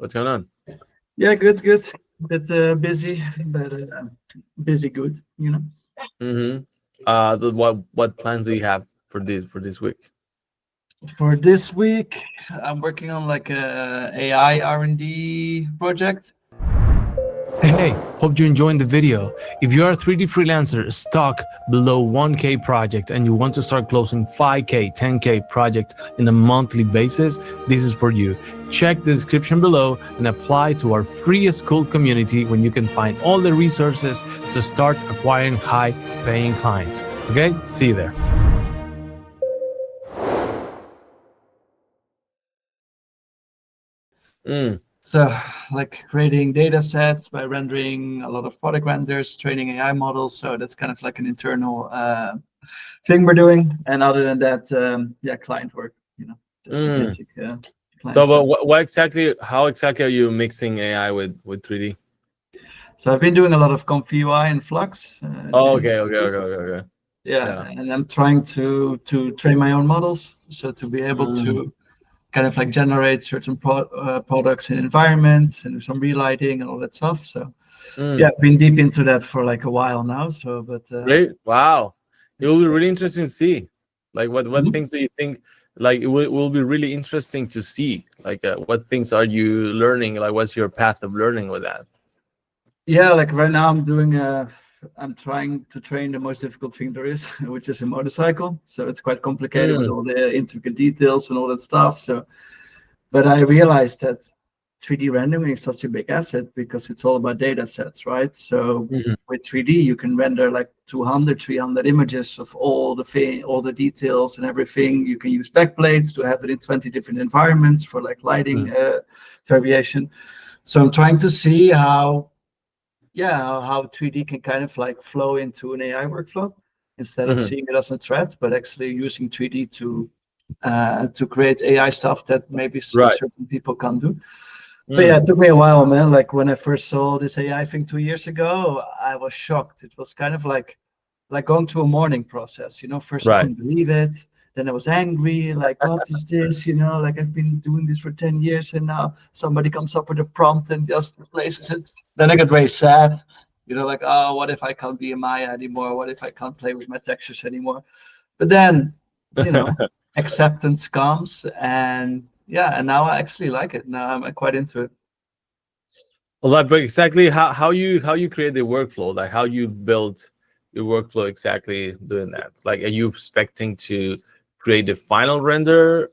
What's going on? Yeah, good, good. Bit busy, but busy good, you know. Mm-hmm. What plans do you have for this week? For this week, I'm working on like a AI R&D project. Hey, hope you're enjoying the video. If you are a 3D freelancer stuck below 1K project and you want to start closing 5K, 10K projects in a monthly basis, this is for you. Check the description below and apply to our free school community when you can find all the resources to start acquiring high paying clients. Okay, see you there. Mm. So, like creating data sets by rendering a lot of product renders, training AI models. So that's kind of like an internal thing we're doing. And other than that, yeah, client work, just the Mm. basic So, client but stuff. how exactly are you mixing AI with 3D? So I've been doing a lot of Comfy UI and Flux. Oh, okay. Yeah, Yeah. and I'm trying to train my own models, so to be able Mm. to kind of like generate certain products and environments and do some relighting and all that stuff. So yeah, Mm. I've been deep into that for like a while now. So, but Great. Wow. It will it's be really interesting to see. Like, what Mhm. things do you think? Like, it will be really interesting to see. Like, what things are you learning? Like, what's your path of learning with that? Yeah, like right now I'm trying to train the most difficult thing there is, which is a motorcycle. So it's quite complicated with Mm. all the intricate details and all that stuff. So but I realized that 3D rendering is such a big asset because it's all about data sets, right? So Mhm. with 3D, you can render like 200, 300 images of all the details and everything. You can use backplates to have it in 20 different environments for like lighting Mm. variation. So I'm trying to see yeah, how 3D can kind of like flow into an AI workflow instead of Mhm. seeing it as a threat, but actually using 3D to create AI stuff that maybe Right. certain people can't do. But yeah, Mm. it took me a while, man. Like when I first saw this AI thing 2 years ago, I was shocked. It was kind of like going through a mourning process. First I Right. couldn't believe it. Then I was angry, like, what is this? Like I've been doing this for 10 years and now somebody comes up with a prompt and just replaces it. Then I got very sad, like, oh, what if I can't be a Maya anymore? What if I can't play with my textures anymore? But then, you know, acceptance comes and yeah, and now I actually like it. Now I'm quite into it. Well, like, but exactly how you create the workflow, like how you build your workflow exactly doing that. Like, are you expecting to create the final render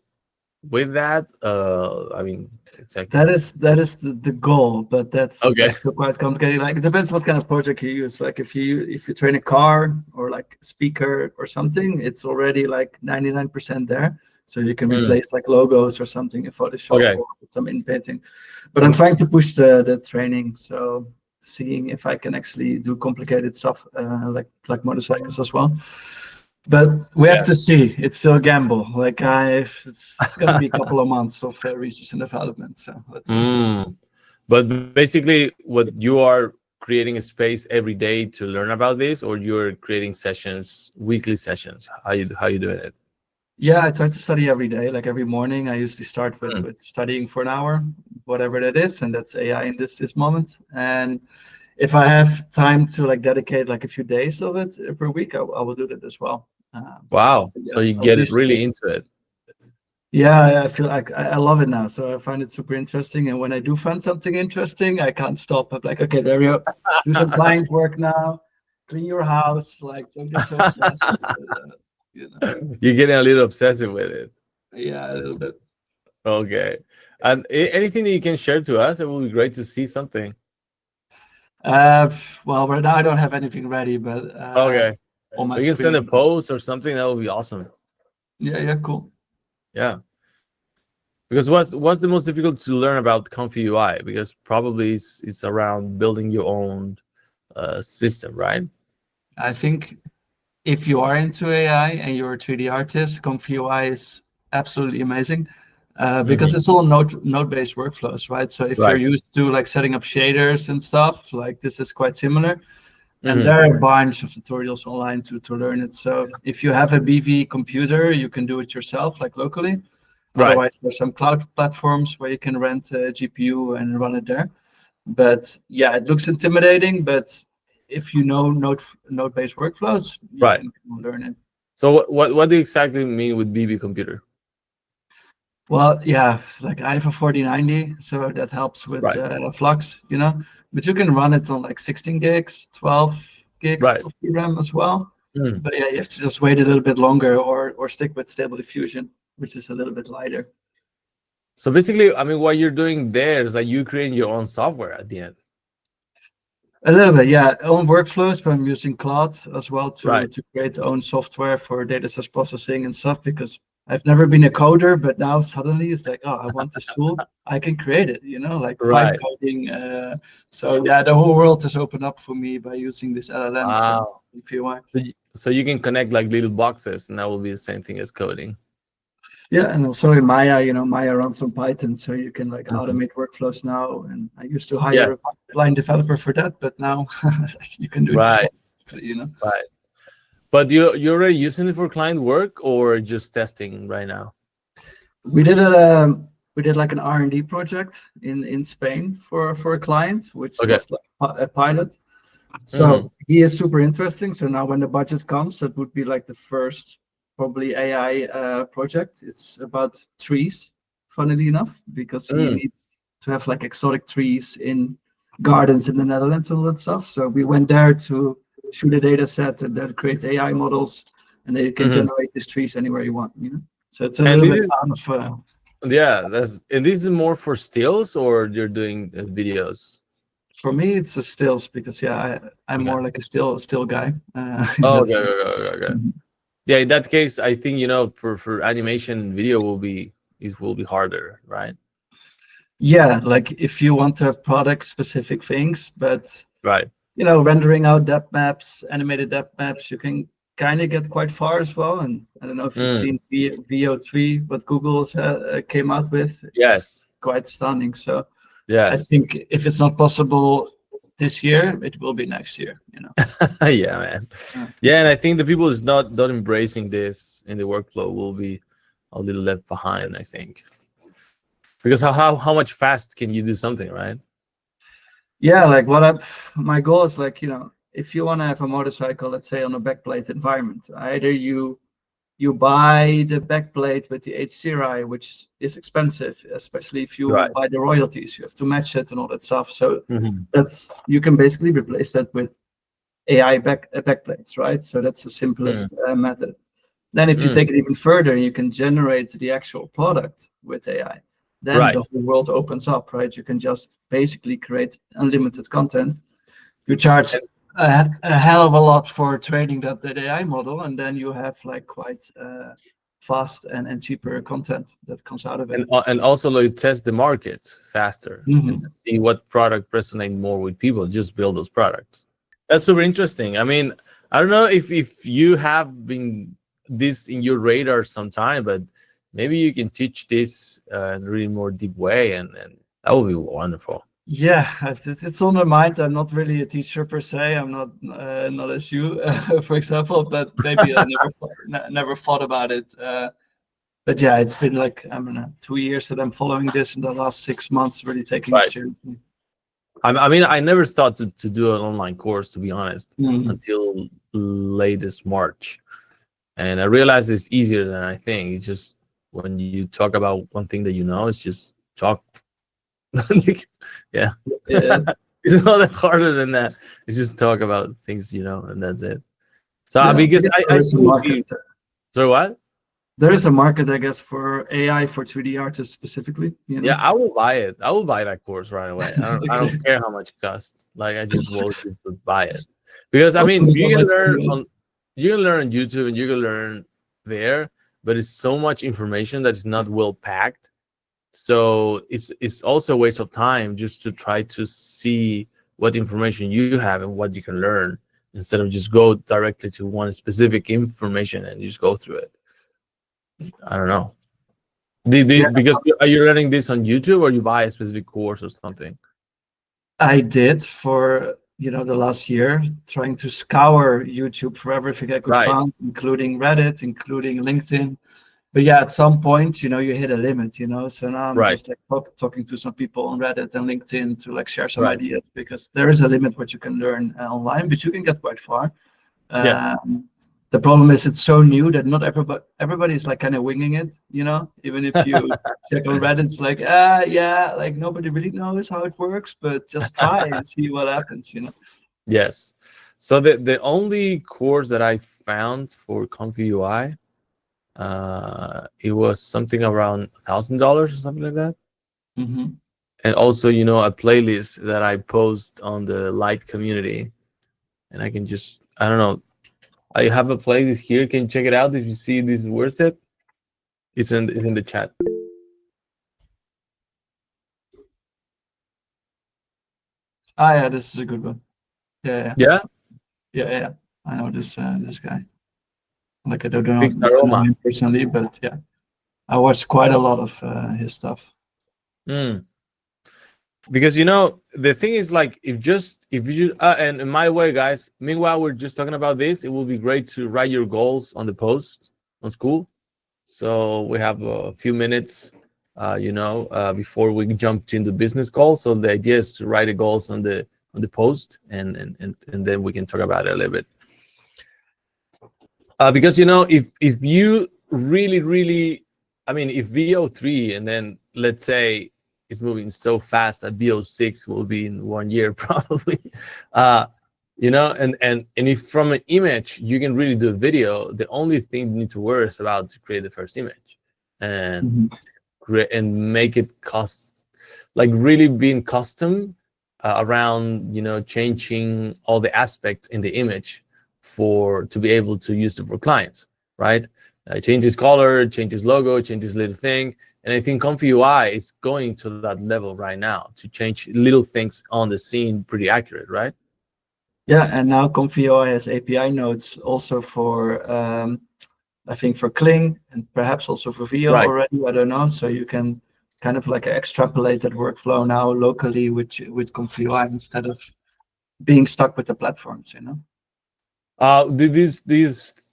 with that? I mean, exactly. That is the goal, but that's Okay. that's still quite complicated. Like it depends what kind of project you use. Like if you train a car or like a speaker or something, it's already like 99% there. So you can Mm. replace like logos or something in Photoshop Okay. or with some in painting. But I'm trying to push the training. So seeing if I can actually do complicated stuff like motorcycles as well. But we have to Yes. see. It's still a gamble. Like it's going to be a couple of months of research and development. So let's see. Mm. But basically, what you are creating a space every day to learn about this, or you're creating sessions, weekly sessions. How you doing it? Yeah, I try to study every day. Like every morning, I usually start with Mm. with studying for an hour, whatever that is, and that's AI in this moment. And if I have time to like dedicate like a few days of it per week, I will do that as well. Wow. So Yeah, you at get it least. really into it. Yeah, I feel like I love it now. So I find it super interesting. And when I do find something interesting, I can't stop. I'm like, okay, there we go. Do some client work now. Clean your house. Like, don't get so stressed. You know. You're getting a little obsessive with it. Yeah, a little bit. Okay. And anything that you can share to us, it will be great to see something. Uh, well, right now I don't have anything ready, but Okay. on my We can send a screen. But post or something. That would be awesome. yeah, yeah, cool. Yeah. Because what's the most difficult to learn about Comfy UI? Because probably it's around building your own system, right? I think if you are into AI and you're a 3D artist, Comfy UI is absolutely amazing. Because Hmm. it's all node-based workflows, right? So if you're Right. used to like setting up shaders and stuff, like this is quite similar. And Hmm. there are a bunch of tutorials online to learn it. So if you have a BV computer, you can do it yourself, like locally. Right. Otherwise, there's some cloud platforms where you can rent a GPU and run it there. But yeah, it looks intimidating, but if you know node-based workflows, you Right. can learn it. So what do you exactly mean with BB computer? Well, yeah, like I have a 4090, so that helps with Right. Flux, but you can run it on like 16 gigs, 12 gigs Right. of VRAM as well. Mm. But yeah, you have to just wait a little bit longer or stick with Stable Diffusion, which is a little bit lighter. So basically, I mean, what you're doing there is like you creating your own software at the end. A little bit, yeah. Own workflows, but I'm using Cloud as well Right. to create own software for data set processing and stuff because I've never been a coder, but now suddenly it's like, oh, I want this tool, I can create it, like vibe Right. coding. So yeah, the whole world has opened up for me by using this LLMs Wow. and POI. So you can connect like little boxes, and that will be the same thing as coding. Yeah, and also in Maya, Maya runs on Python, so you can like Mhm. automate workflows now. And I used to hire Yes. a pipeline developer for that, but now you can do it Right. yourself, Right. But you're already using it for client work or just testing right now? We did like an R&D project in Spain for a client, which Okay. was like a pilot. So Mhm. he is super interesting. So now when the budget comes, that would be like the first probably AI project. It's about trees, funnily enough, because he Mm. needs to have like exotic trees in gardens in the Netherlands and all that stuff. So we went there to shoot a data set and then create AI models, and then you can Mhm. generate these trees anywhere you want. So it's a And little this bit is out of and this is more for stills or you're doing videos? for me, it's a stills because I'm Okay. more like a still guy. In Oh, that okay, sense. okay. Mhm. Yeah, in that case, I think for animation, video will be harder, right? Yeah, like if you want to have product specific things, but Right. rendering out depth maps, animated depth maps, you can kind of get quite far as well. And I don't know if you've Mm. seen VO3, what Google's came out with. It's Yes. quite stunning. So I Yes. think if it's not possible this year, it will be next year. Yeah, man. Yeah, and I think the people is not embracing this in the workflow will be a little left behind, I think. Because how much fast can you do something, right? Yeah, like my goal is like, if you want to have a motorcycle, let's say on a backplate environment, either you buy the backplate with the HCRI, which is expensive, especially if you Right. buy the royalties, you have to match it and all that stuff. So Mhm. you can basically replace that with AI backplates, right? So that's the simplest method. Then if you Mm. take it even further, you can generate the actual product with AI. Then Right. the whole world opens up, right? You can just basically create unlimited content. You charge And, a hell of a lot for training that AI model, and then you have like quite fast and cheaper content that comes out of it. and also like test the market faster and Mhm. see what product resonate more with people. Just build those products. That's super interesting. I mean, I don't know if you have been this in your radar sometime, but maybe you can teach this in a really more deep way, and that would be wonderful. Yeah, it's on my mind. I'm not really a teacher per se. I'm not as you, for example, but maybe I never thought about it. But yeah, it's been like I don't know 2 years that I'm following this, in the last 6 months really taking it Right. seriously. I mean, I never thought to do an online course, to be honest, Mhm. until latest March. And I realized it's easier than I think. It's just when you talk about one thing that you know, it's just talk. Like, yeah, Yeah, it's not that harder than that. It's just talk about things you know, and that's it. So yeah. I because guess I there is a think it would market. be. So what? There is a market, I guess, for AI for 3D artists specifically. Yeah, I will buy it. I will buy that course right away. I Okay. don't care how much it costs. Like I just will just buy it because I I'll put mean it on my to-do list. you can learn on YouTube and you can learn there, but it's so much information that is not well packed. So it's also a waste of time just to try to see what information you have and what you can learn instead of just go directly to one specific information and just go through it. I don't know. Yeah, Because are you learning this on YouTube or you buy a specific course or something? I did for the last year, trying to scour YouTube for everything I could Right. find, including Reddit, including LinkedIn, but yeah, at some point, you hit a limit, So now I'm Right. just like talking to some people on Reddit and LinkedIn to like share some Right. ideas, because there is a limit what you can learn online, but you can get quite far. Yes. The problem is it's so new that not everybody is like kind of winging it, Even if you check on Reddit, it's like, yeah, like nobody really knows how it works, but just try and see what happens. Yes. So the only course that I found for Comfy UI, it was something around $1,000 or something like that. Hmm. And also, a playlist that I post on the Light community, and I can just, I don't know, I have a playlist here. Can you check it out if you see this is worth it? It's in the chat. Ah, yeah, this is a good one. Yeah, Yeah, yeah. I know this guy. Like I don't Fixed know Aroma. him personally, but yeah, I watched quite a lot of his stuff. Mm. Because the thing is, like, if you just and in my way, guys, meanwhile we're just talking about this, it will be great to write your goals on the post on school. So we have a few minutes, before we jump into business call. So the idea is to write the goals on the post, and then we can talk about it a little bit. Because if you really, I mean, if VO3 and then let's say it's moving so fast that VO6 will be in 1 year probably, and if from an image you can really do a video, the only thing you need to worry is about to create the first image and and make it like really being custom around changing all the aspects in the image to be able to use it for clients, right? Change his color, change his logo, change his little thing. And I think Comfy UI is going to that level right now to change little things on the scene pretty accurate, right? Yeah, and now Comfy UI has API nodes also for I think for Kling and perhaps also for VO Right. already. I don't know. So you can kind of like extrapolate that workflow now locally with Comfy UI instead of being stuck with the platforms.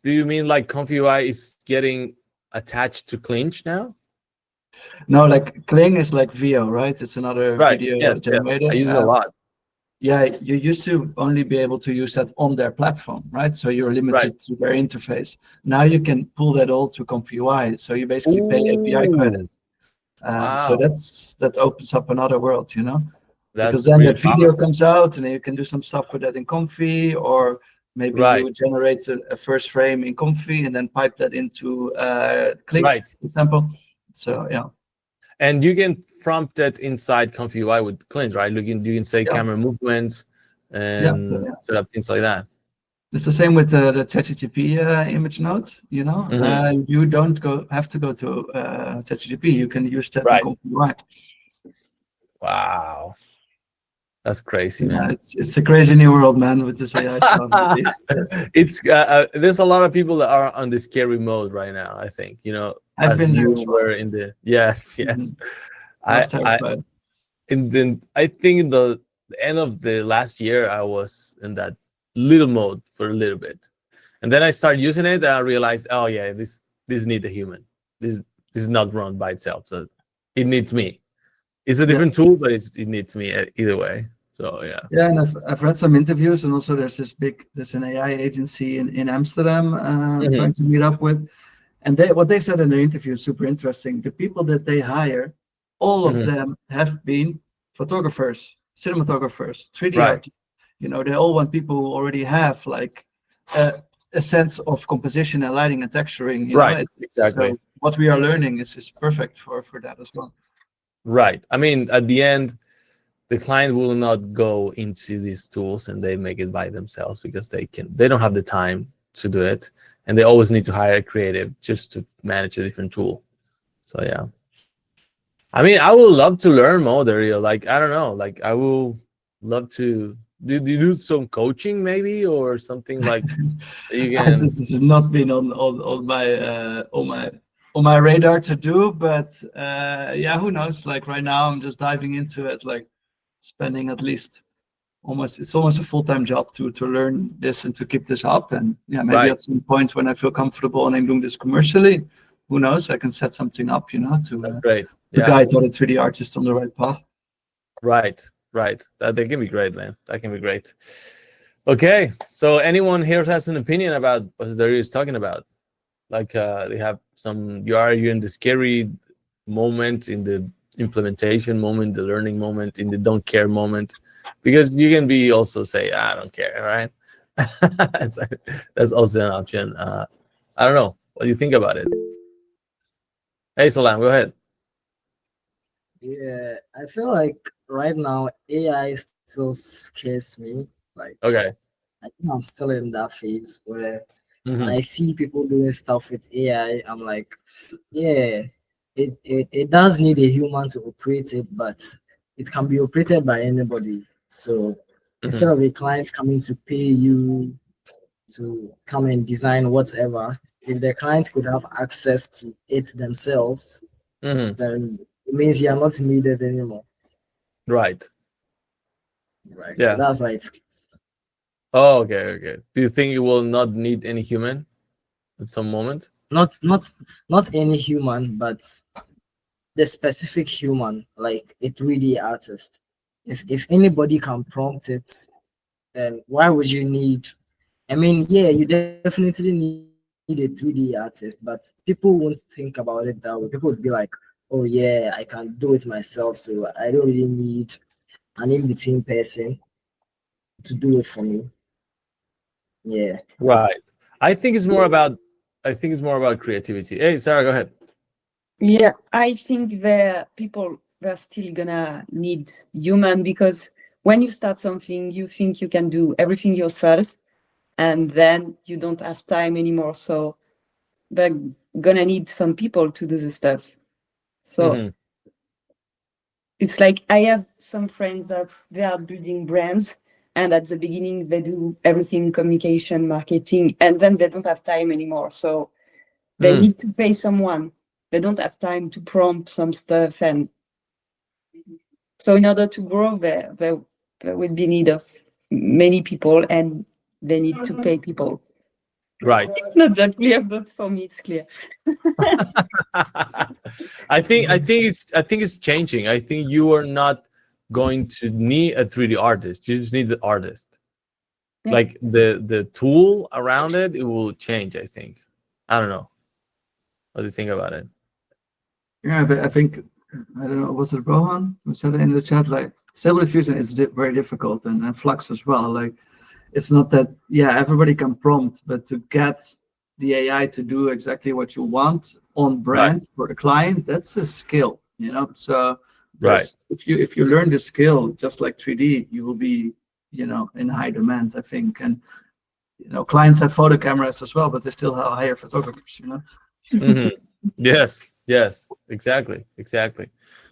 Do you mean like Comfy UI is getting attached to Clinch now? No, like Kling is like VO, right? It's another Right. video Yes. Yeah. generator. I use it a lot. Yeah, you used to only be able to use that on their platform, right? So you're Right. limited to their interface. Now you can pull that all to Comfy UI. So you basically pay API Ooh, credits. So wow. that opens up another world. Because That's then really that video powerful. comes out and then you can do some stuff with that in Comfy, or maybe Right. you generate a first frame in Comfy and then pipe that into Kling, Right. for example. So yeah. And you can prompt that inside Comfy UI with Clint, right? You can say Yeah. camera movements Yeah. and set up things like that. It's the same with the ChatGPT image node. Mhm. You don't have to go to ChatGPT. You can use that in Right. Comfy UI. Wow. That's crazy, Yeah, man. it's a crazy new world, man, with this AI stuff. It's there's a lot of people that are on the scary mode right now, I think, I've as been there you as well. were in the yes, yes. Mhm. I was I terrified. I think in the end of the last year I was in that little mode for a little bit. And then I started using it and I realized, oh yeah, this needs a human. This is not run by itself. So it needs me. It's a Yeah. different tool, but it needs me either way. So yeah. Yeah, and I've read some interviews, and also there's an AI agency in Amsterdam Mhm. trying to meet up with, and what they said in their interview is super interesting. The people that they hire, all of Mhm. them have been photographers, cinematographers, 3D Right. artists. They all want people who already have like a sense of composition and lighting and texturing. Right. So Exactly. what we are learning is perfect for that as well. Right. I mean, at the end, the client will not go into these tools and they make it by themselves because they don't have the time to do it, and they always need to hire a creative just to manage a different tool. So yeah. I mean, I would love to learn more, Dario. Like, I don't know. Like, I will love to do you do some coaching maybe or something like that you can. This has not been on my radar to do, but yeah, who knows? Like right now, I'm just diving into it, like spending at least it's almost a full-time job to learn this and to keep this up. And yeah, maybe Right. at some point when I feel comfortable and I'm doing this commercially, who knows? I can set something up, That's to great. to Yeah. guide other 3D artists on the right path. Right. That can be great, man. That can be great. Okay. So anyone here has an opinion about what Dario is talking about? Like they have some you in the scary moment, in the implementation moment, the learning moment, in the don't care moment, because you can be also say I don't care, right? That's also an option. I don't know. What do you think about it? Hey, Salam, go ahead. Yeah, I feel like right now AI still scares me. Like Okay. I think I'm still in that phase where when Mhm. I see people doing stuff with AI, I'm like, yeah, it does need a human to operate it, but it can be operated by anybody. So instead Mhm. of a client coming to pay you to come and design whatever, if the client could have access to it themselves, Mhm. then it means you are not needed anymore. Right. Right. So Yeah. that's why it's Oh, okay. Do you think you will not need any human at some moment? not not not any human, but the specific human, like a 3D artist. If anybody can prompt it, then why would you need? I mean, yeah, you definitely need a 3D artist, but people won't think about it that way. People would be like, "Oh yeah, I can do it myself, so I don't really need an in-between person to do it for me." Yeah. Right. I think it's more about creativity. Hey, Sarah, go ahead. Yeah, I think the people they're still gonna need human because when you start something, you think you can do everything yourself, and then you don't have time anymore. So they're gonna need some people to do the stuff. So Mhm. it's like I have some friends that they are building brands, and at the beginning they do everything communication, marketing, and then they don't have time anymore. So they Mm. need to pay someone. They don't have time to prompt some stuff, and so in order to grow, there will be need of many people, and they need to pay people. Right. Not that clear, but for me it's clear. I think it's changing. I think you are not going to need a 3D artist. You just need the artist. Yeah. Like the tool around it will change, I think. I don't know. What do you think about it? Yeah, but I think, I don't know, was it Rohan who said it in the chat? Like, Stable Diffusion is very difficult, and Flux as well. Like, it's not that, yeah, everybody can prompt, but to get the AI to do exactly what you want on brand for the client, that's a skill. So Right. if you learn the skill, just like 3D, you will be, in high demand, I think. And, clients have photo cameras as well, but they still hire photographers. Mhm. Yes, exactly.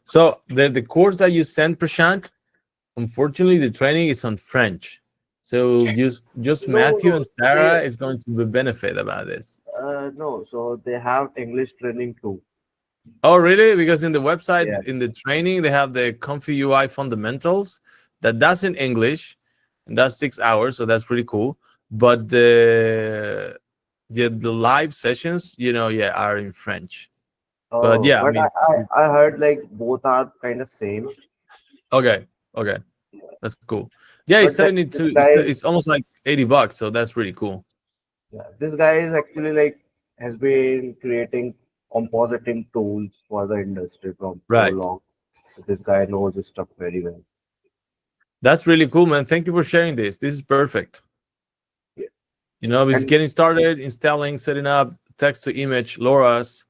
So the course that you sent, Prashant, unfortunately the training is on French. So just No, Matthew no, and Sarah they is going to be benefit about this. no. So they have English training too. Oh, really? Because in the Yeah. website, in the training, they have the Comfy UI fundamentals. That's in English, and that's 6 hours, so that's really cool. But the live sessions, are in French. But Oh, yeah, I but I, mean, I I heard like both are kind of same. okay, that's cool. Yeah, he's But selling it this to. guy is It's almost like $80, so that's really cool. yeah, this guy is actually like has been creating compositing tools for the industry from so Right. long. This guy knows his stuff very well. That's really cool, man. Thank you for sharing this. This is perfect. Yeah. It's And getting started, installing, setting up text to image, LoRa's,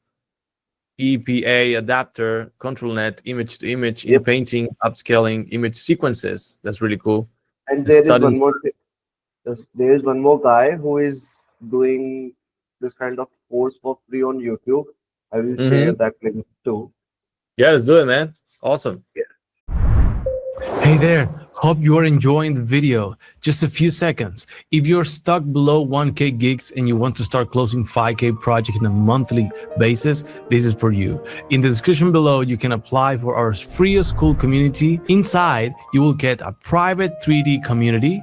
EPA adapter, control net, image to image in yep. painting, upscaling, image sequences. That's really cool. And And there is studies. one more there is one more guy who is doing this kind of course for free on YouTube. I will share Mm-hmm. that link too. Yeah, let's do it, man. Awesome. Hey there, hope you are enjoying the video. Just a few seconds. If you're stuck below 1K gigs and you want to start closing 5K projects on a monthly basis, this is for you. In the description below, you can apply for our free school community. Inside, you will get a private 3D community,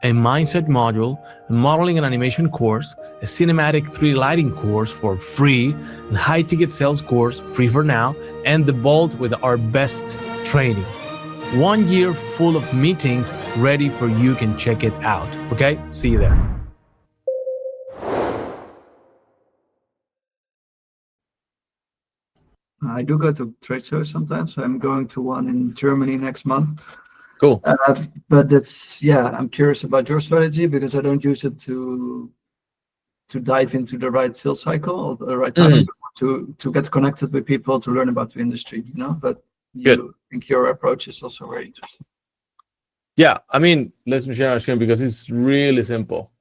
a mindset module, a modeling and animation course, a cinematic 3D lighting course for free, and high ticket sales course free for now, and the Bolt with our best training. 1 year full of meetings ready for you. Can check it out. Okay, see you there. I do go to trade shows sometimes. I'm going to one in Germany next month. Cool. But that's, yeah, I'm curious about your strategy because I don't use it to dive into the right sales cycle or the right time to get connected with people to learn about the industry, you know. But you think your approach is also very interesting. Yeah, I mean, let's share our screen because it's really simple.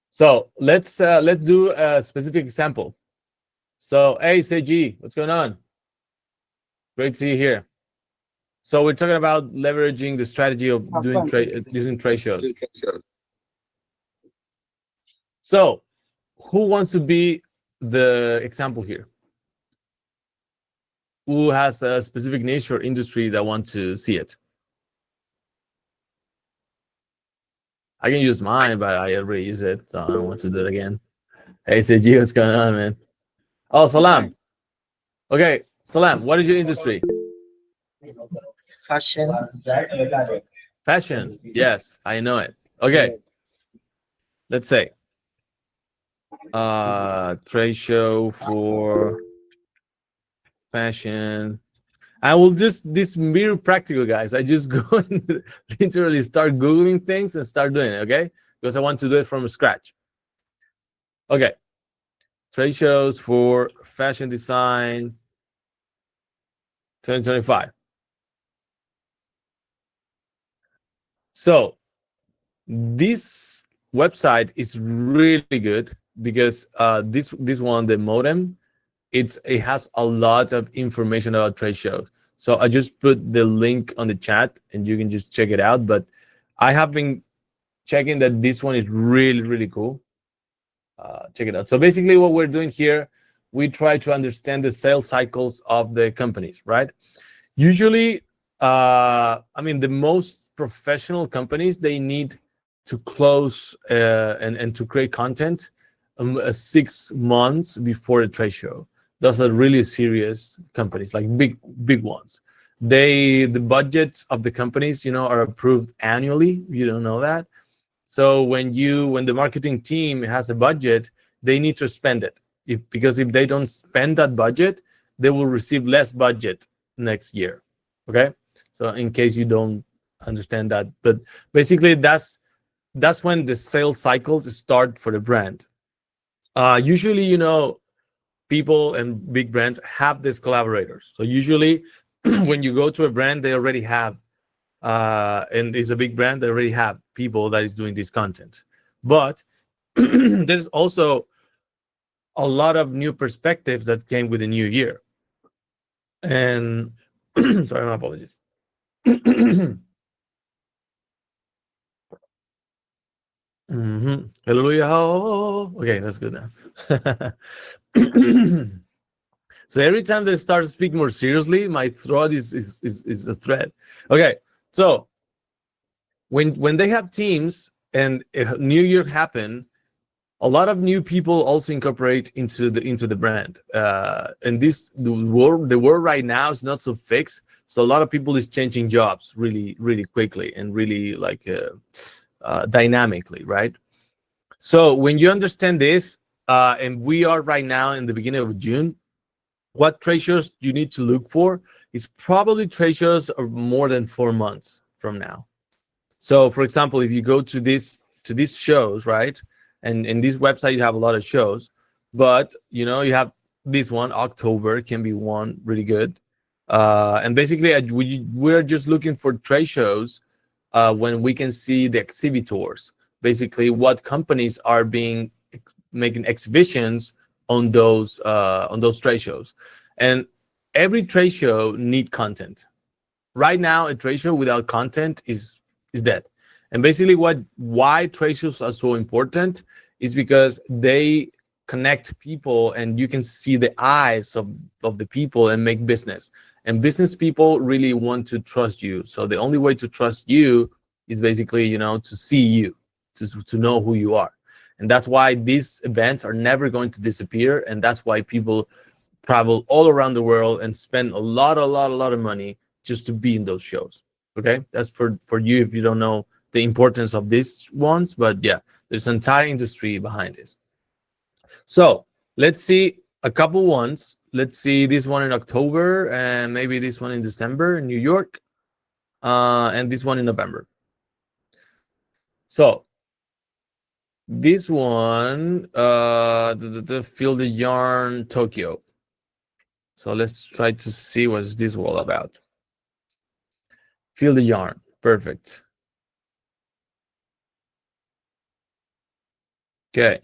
So let's do a specific example. So, hey, Seiji, what's going on? Great to see you here. So we're talking about leveraging the strategy of doing using trade shows. So, who wants to be the example here? Who has a specific niche or industry that want to see it? I can use mine, but I already use it, so I don't want to do it again. Hey, Seiji, what's going on, man? Oh, Salam. Okay, Salam, what is your industry? Fashion. Fashion. Yes, I know it. Okay, let's say trade show for fashion. I will just this very practical, guys. I just go and literally start Googling things and start doing it, okay? Because I want to do it from scratch. Okay. Trade shows for fashion design 2025. So this website is really good because this one, the modem, it has a lot of information about trade shows. So I just put the link on the chat and you can just check it out. But I have been checking that this one is really cool. Check it out. So basically what we're doing here, we try to understand the sales cycles of the companies, right? Usually, I mean, the most professional companies, they need to close and to create content 6 months before a trade show. Those are really serious companies, like big ones. The budgets of the companies, are approved annually. You don't know that. So when the marketing team has a budget, they need to spend it. Because if they don't spend that budget, they will receive less budget next year. Okay? So in case you don't understand that, but basically that's when the sales cycles start for the brand. Usually, people and big brands have these collaborators. So usually when you go to a brand, they already have and it's a big brand, they already have people that is doing this content. But there's also a lot of new perspectives that came with the new year. And sorry, my apologies. Hallelujah. Okay, that's good now. So every time they start to speak more seriously, my throat is a threat. Okay, so when they have teams and a new year happen, a lot of new people also incorporate into the brand. And the world right now is not so fixed, so a lot of people is changing jobs really quickly and really like dynamically, right? So when you understand this, and we are right now in the beginning of June, what trade shows you need to look for is probably trade shows of more than 4 months from now. So for example, if you go to these shows, right, and in this website you have a lot of shows, but you have this one, October can be one really good. And basically we're just looking for trade shows when we can see the exhibitors, basically what companies are making exhibitions on those trade shows. And every trade show need content. Right now, a trade show without content is dead. And basically why trade shows are so important is because they connect people and you can see the eyes of the people and make business. And business people really want to trust you. So the only way to trust you is basically, to see you, to know who you are. And that's why these events are never going to disappear. And that's why people travel all around the world and spend a lot of money just to be in those shows. Okay, that's for you if you don't know the importance of these ones. But yeah, there's an entire industry behind this. So let's see a couple ones. Let's see this one in October, and maybe this one in December in New York, and this one in November. So this one, the Field the Yarn Tokyo. So let's try to see what's this all about. Field the Yarn, perfect. Okay,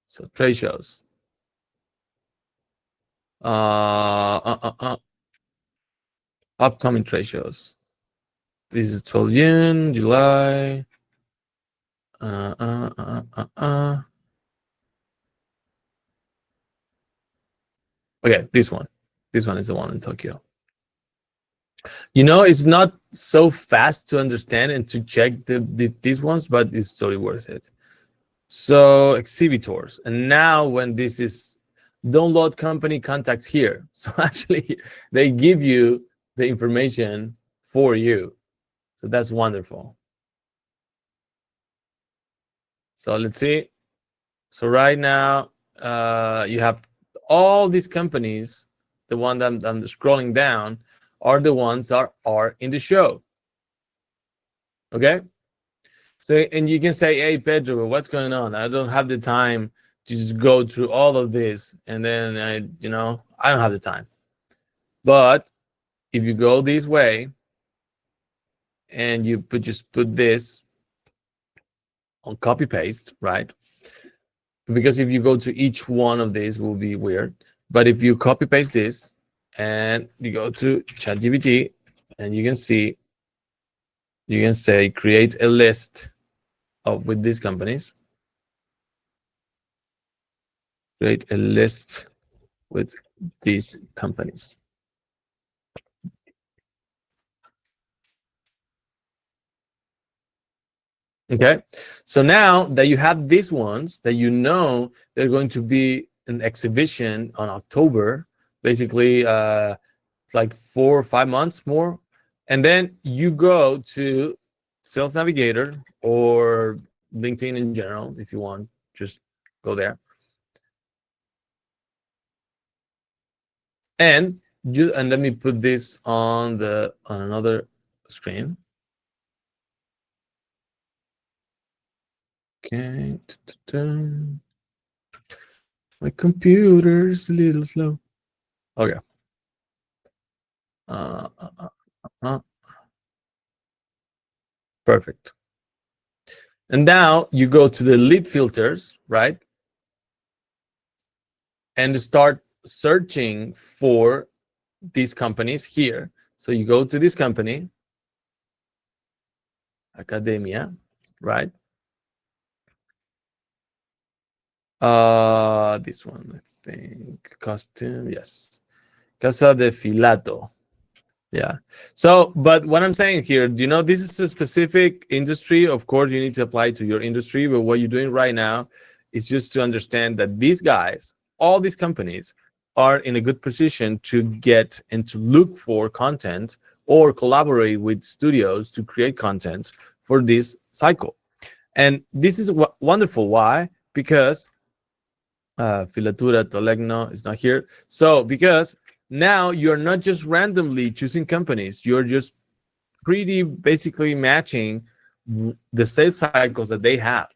so trade shows. Upcoming trade shows. This is 12 June, July. Okay, this one. This one is the one in Tokyo. It's not so fast to understand and to check these ones, but it's totally worth it. So exhibitors, and now when this is download company contacts here, so actually they give you the information for you. So that's wonderful. So let's see. So right now you have all these companies. The one that I'm scrolling down are the ones that are in the show. Okay. So, and you can say, hey, Pedro, what's going on? I don't have the time to just go through all of this. And then I don't have the time. But if you go this way and you just put this on copy paste, right? Because if you go to each one of these, will be weird. But if you copy paste this and you go to ChatGPT, and you can see, you can say create a list with these companies. Create a list with these companies. Okay, so now that you have these ones that they're going to be an exhibition on October, basically it's like 4 or 5 months more, and then you go to Sales Navigator or LinkedIn in general, if you want, just go there. And let me put this on another screen. Okay. My computer's a little slow. Okay. Perfect. And now you go to the lead filters, right? And start searching for these companies here. So you go to this company, Academia, right? This one, I think, costume, yes. Casa de Filato. Yeah. So, but what I'm saying here, this is a specific industry. Of course, you need to apply to your industry. But what you're doing right now is just to understand that these guys, all these companies, are in a good position to get and to look for content or collaborate with studios to create content for this cycle. And this is wonderful. Why? Because Filatura Tolegno is not here. So, because now you're not just randomly choosing companies, you're just pretty basically matching the sales cycles that they have.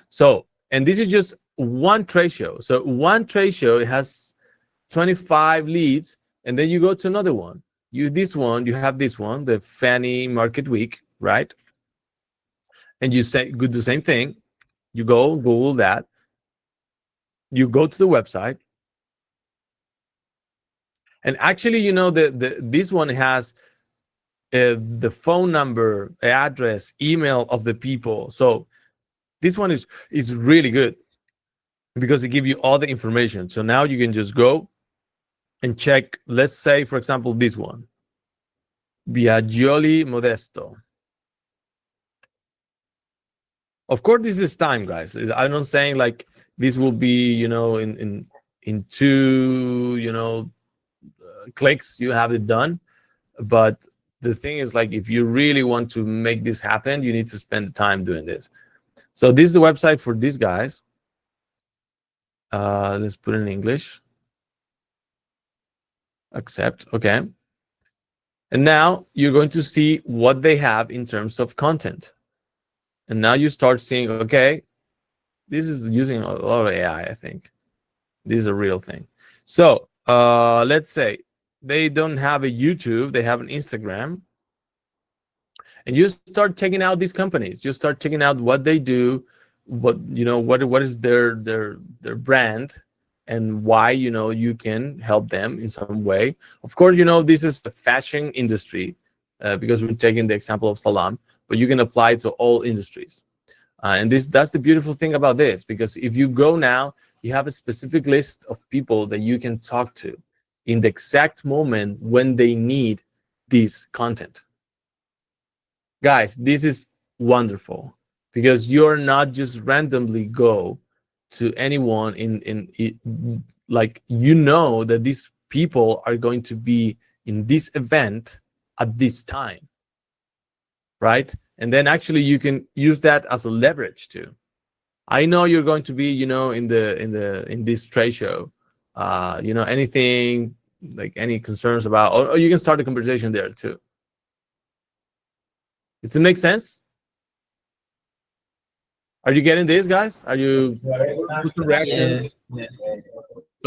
So, and this is just one trade show. So one trade show, it has 25 leads, and then you go to another one. You have this one, the Fanny Market Week, right? And you do the same thing. You go Google that. You go to the website. And actually, this one has the phone number, address, email of the people. So this one is really good because it gives you all the information. So now you can just go and check. Let's say, for example, this one, Biagioli Modesto. Of course, this is time, guys. I'm not saying like this will be, in two, clicks you have it done. But the thing is, like, if you really want to make this happen, you need to spend time doing this. So this is the website for these guys. Let's put it in English. Accept. Okay. And now you're going to see what they have in terms of content. And now you start seeing, okay, this is using a lot of AI, I think. This is a real thing. So let's say they don't have a YouTube, they have an Instagram. And you start checking out these companies. You start checking out what they do, what is their brand, and why you can help them in some way. Of course, this is the fashion industry, because we're taking the example of Salam, but you can apply it to all industries. And that's the beautiful thing about this, because if you go now, you have a specific list of people that you can talk to in the exact moment when they need this content. Guys, this is wonderful, because you're not just randomly go to anyone like, that these people are going to be in this event at this time, right? And then actually you can use that as a leverage too. I know you're going to be, in this trade show, anything, like any concerns about, or you can start a conversation there too. Does it make sense? Are you getting this, guys? Are you put some reactions? Yeah.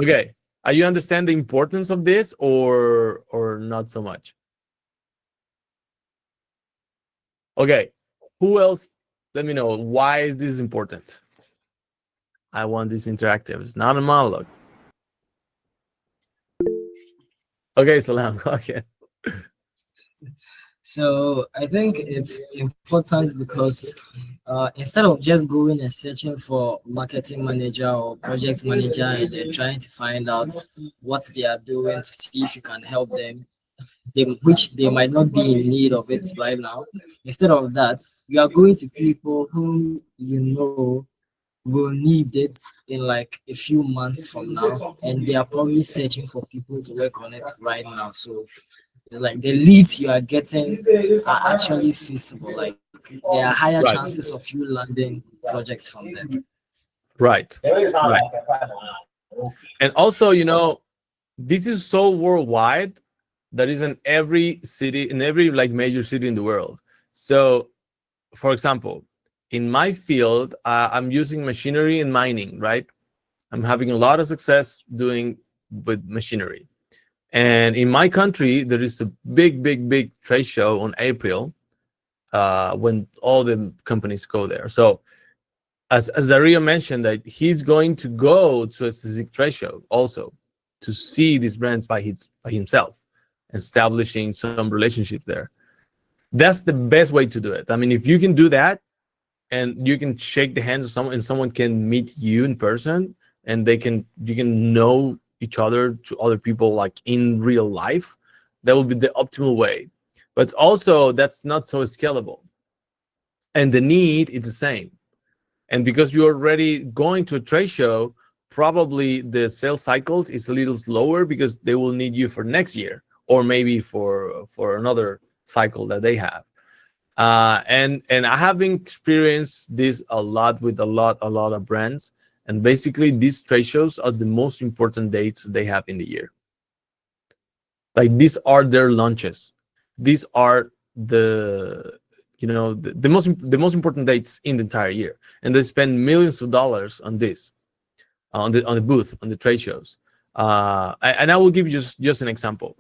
Okay. Are you understand the importance of this, or not so much? Okay. Who else? Let me know. Why is this important? I want this interactive. It's not a monologue. Okay, Salam. Okay. So I think it's important because instead of just going and searching for marketing manager or project manager and then trying to find out what they are doing to see if you can help them, which they might not be in need of it right now. Instead of that, you are going to people who you know will need it in like a few months from now, and they are probably searching for people to work on it right now. So like the leads you are getting are actually feasible. Like there are higher Right. chances of you landing projects from them. Right. Right. And also, this is so worldwide that is in every city, in every like major city in the world. So, for example, in my field, I'm using machinery and mining, right? I'm having a lot of success doing with machinery. And in my country, there is a big trade show on April, when all the companies go there. So, as Dario mentioned, that he's going to go to a specific trade show also to see these brands by himself, establishing some relationship there. That's the best way to do it. I mean, if you can do that, and you can shake the hands of someone, and someone can meet you in person, and you can know each other to other people like in real life, that would be the optimal way. But also, that's not so scalable, and the need is the same. And because you're already going to a trade show, probably the sales cycles is a little slower, because they will need you for next year, or maybe for another cycle that they have. And I have experienced this a lot with a lot of brands. And basically, these trade shows are the most important dates they have in the year. Like, these are their launches. These are the the most important dates in the entire year, and they spend millions of dollars on this, on the booth, on the trade shows. And I will give you just an example.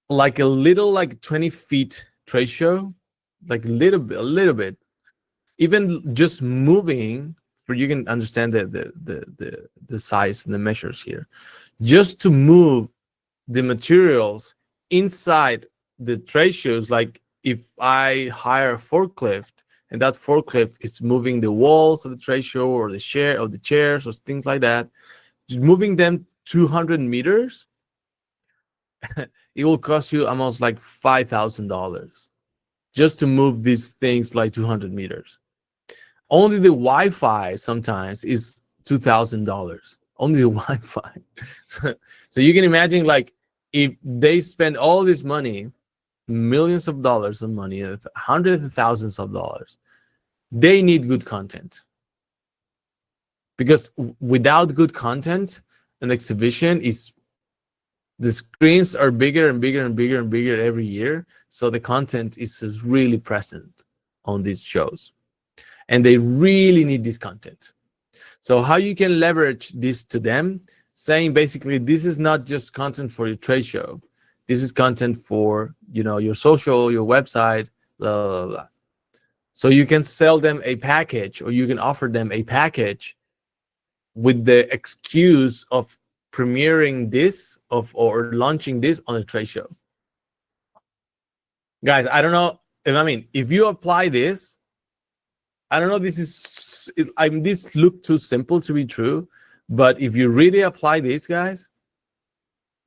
Like a little, like 20 feet trade show, like a little bit, even just moving, where you can understand the size and the measures here, just to move the materials inside the trade shows. Like, if I hire a forklift, and that forklift is moving the walls of the trade show, or the chairs, or things like that, just moving them 200 meters, it will cost you almost like $5,000 just to move these things like 200 meters. Only the Wi-Fi sometimes is $2,000. Only the Wi-Fi. So you can imagine, like, if they spend all this money, millions of dollars of money, hundreds of thousands of dollars, they need good content. Because without good content, an exhibition is, the screens are bigger and bigger and bigger and bigger every year. So the content is really present on these shows. And they really need this content. So how you can leverage this to them, saying basically, this is not just content for your trade show. This is content for, you know, your social, your website, blah, blah, blah. So you can sell them a package, or you can offer them a package with the excuse of premiering this or launching this on a trade show. Guys, I don't know if you apply this, I don't know, this look too simple to be true, but if you really apply this, guys,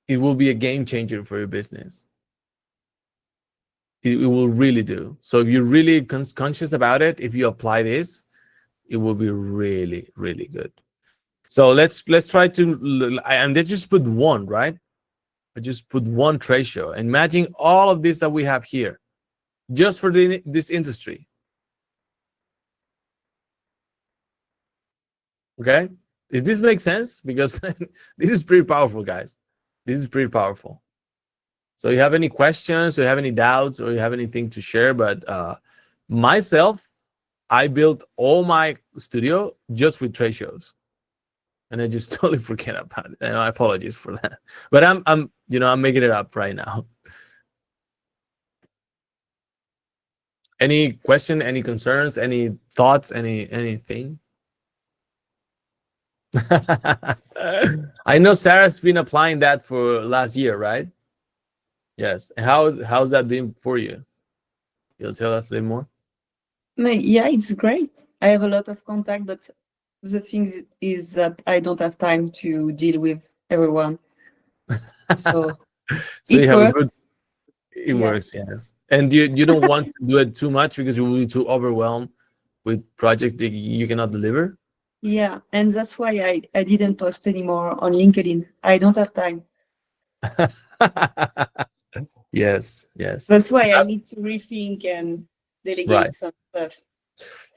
it will be a game changer for your business. It will really do. So if you're really conscious about it, if you apply this, it will be really, really good. So let's try to, and they just put one, right? I just put one trade show. Imagine all of this that we have here, just for this industry. Okay, does this make sense? Because this is pretty powerful, guys. This is pretty powerful. So you have any questions, or you have any doubts, or you have anything to share? But myself, I built all my studio just with trade shows, and I just totally forget about it. And I apologize for that. But I'm making it up right now. Any question? Any concerns? Any thoughts? Anything? I know Sarah's been applying that for last year, right? Yes. And how's that been for you? You'll tell us a little more? Yeah, it's great. I have a lot of contact, but the thing is that I don't have time to deal with everyone. So So it you have works. a good, it works, yes. And you don't want to do it too much because you will be too overwhelmed with projects that you cannot deliver? Yeah, and that's why I didn't post anymore on LinkedIn. I don't have time. Yes. That's why I need to rethink and delegate some stuff.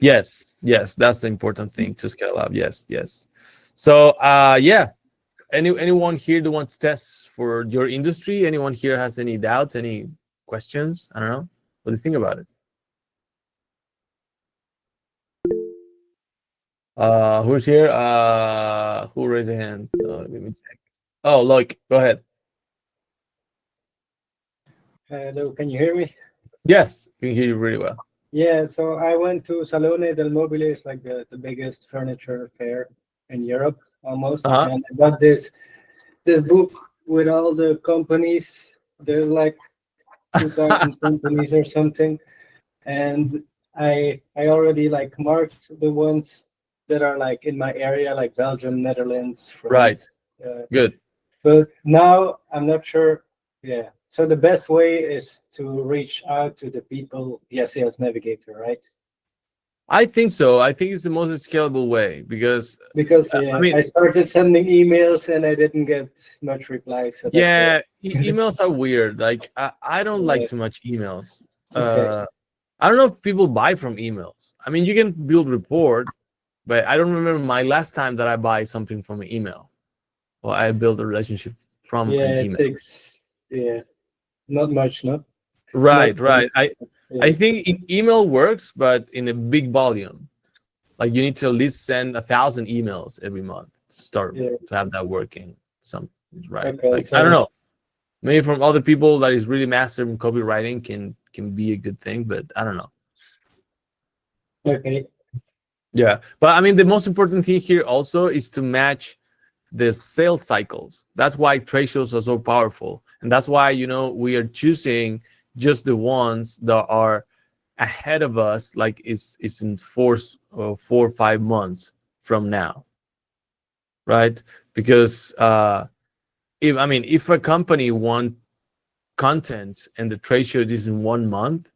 Yes, that's the important thing to scale up. Yes. So yeah, anyone here that wants to test for your industry? Anyone here has any doubts, any questions? I don't know. What do you think about it? Who's here? Who raised a hand? So let me check. Oh, Loic, go ahead. Hello, can you hear me? Yes, we can hear you really well. Yeah, so I went to Salone del Mobile, it's like the biggest furniture fair in Europe almost. And I got this book with all the companies. There's like 2,000 companies or something. And I already like marked the ones that are like in my area, like Belgium, Netherlands, France. Right. Good. But now I'm not sure. Yeah. So the best way is to reach out to the people via Sales Navigator, right? I think so. I think it's the most scalable way because I started sending emails and I didn't get much replies. So emails are weird. Like I don't like too much emails. Okay. I don't know if people buy from emails. I mean, you can build rapport, but I don't remember my last time that I buy something from an email, or I build a relationship from an email. It takes not much, no? Right. I think email works, but in a big volume. Like you need to at least send 1,000 emails every month to start to have that working. Right? Okay, like, so I don't know. Maybe from other people that is really master in copywriting can be a good thing, but I don't know. Okay. Yeah, but I mean the most important thing here also is to match the sales cycles. That's why trade shows are so powerful, and that's why we are choosing just the ones that are ahead of us, like it's in 4 or 5 months from now, right? Because if a company want content and the trade show is in 1 month,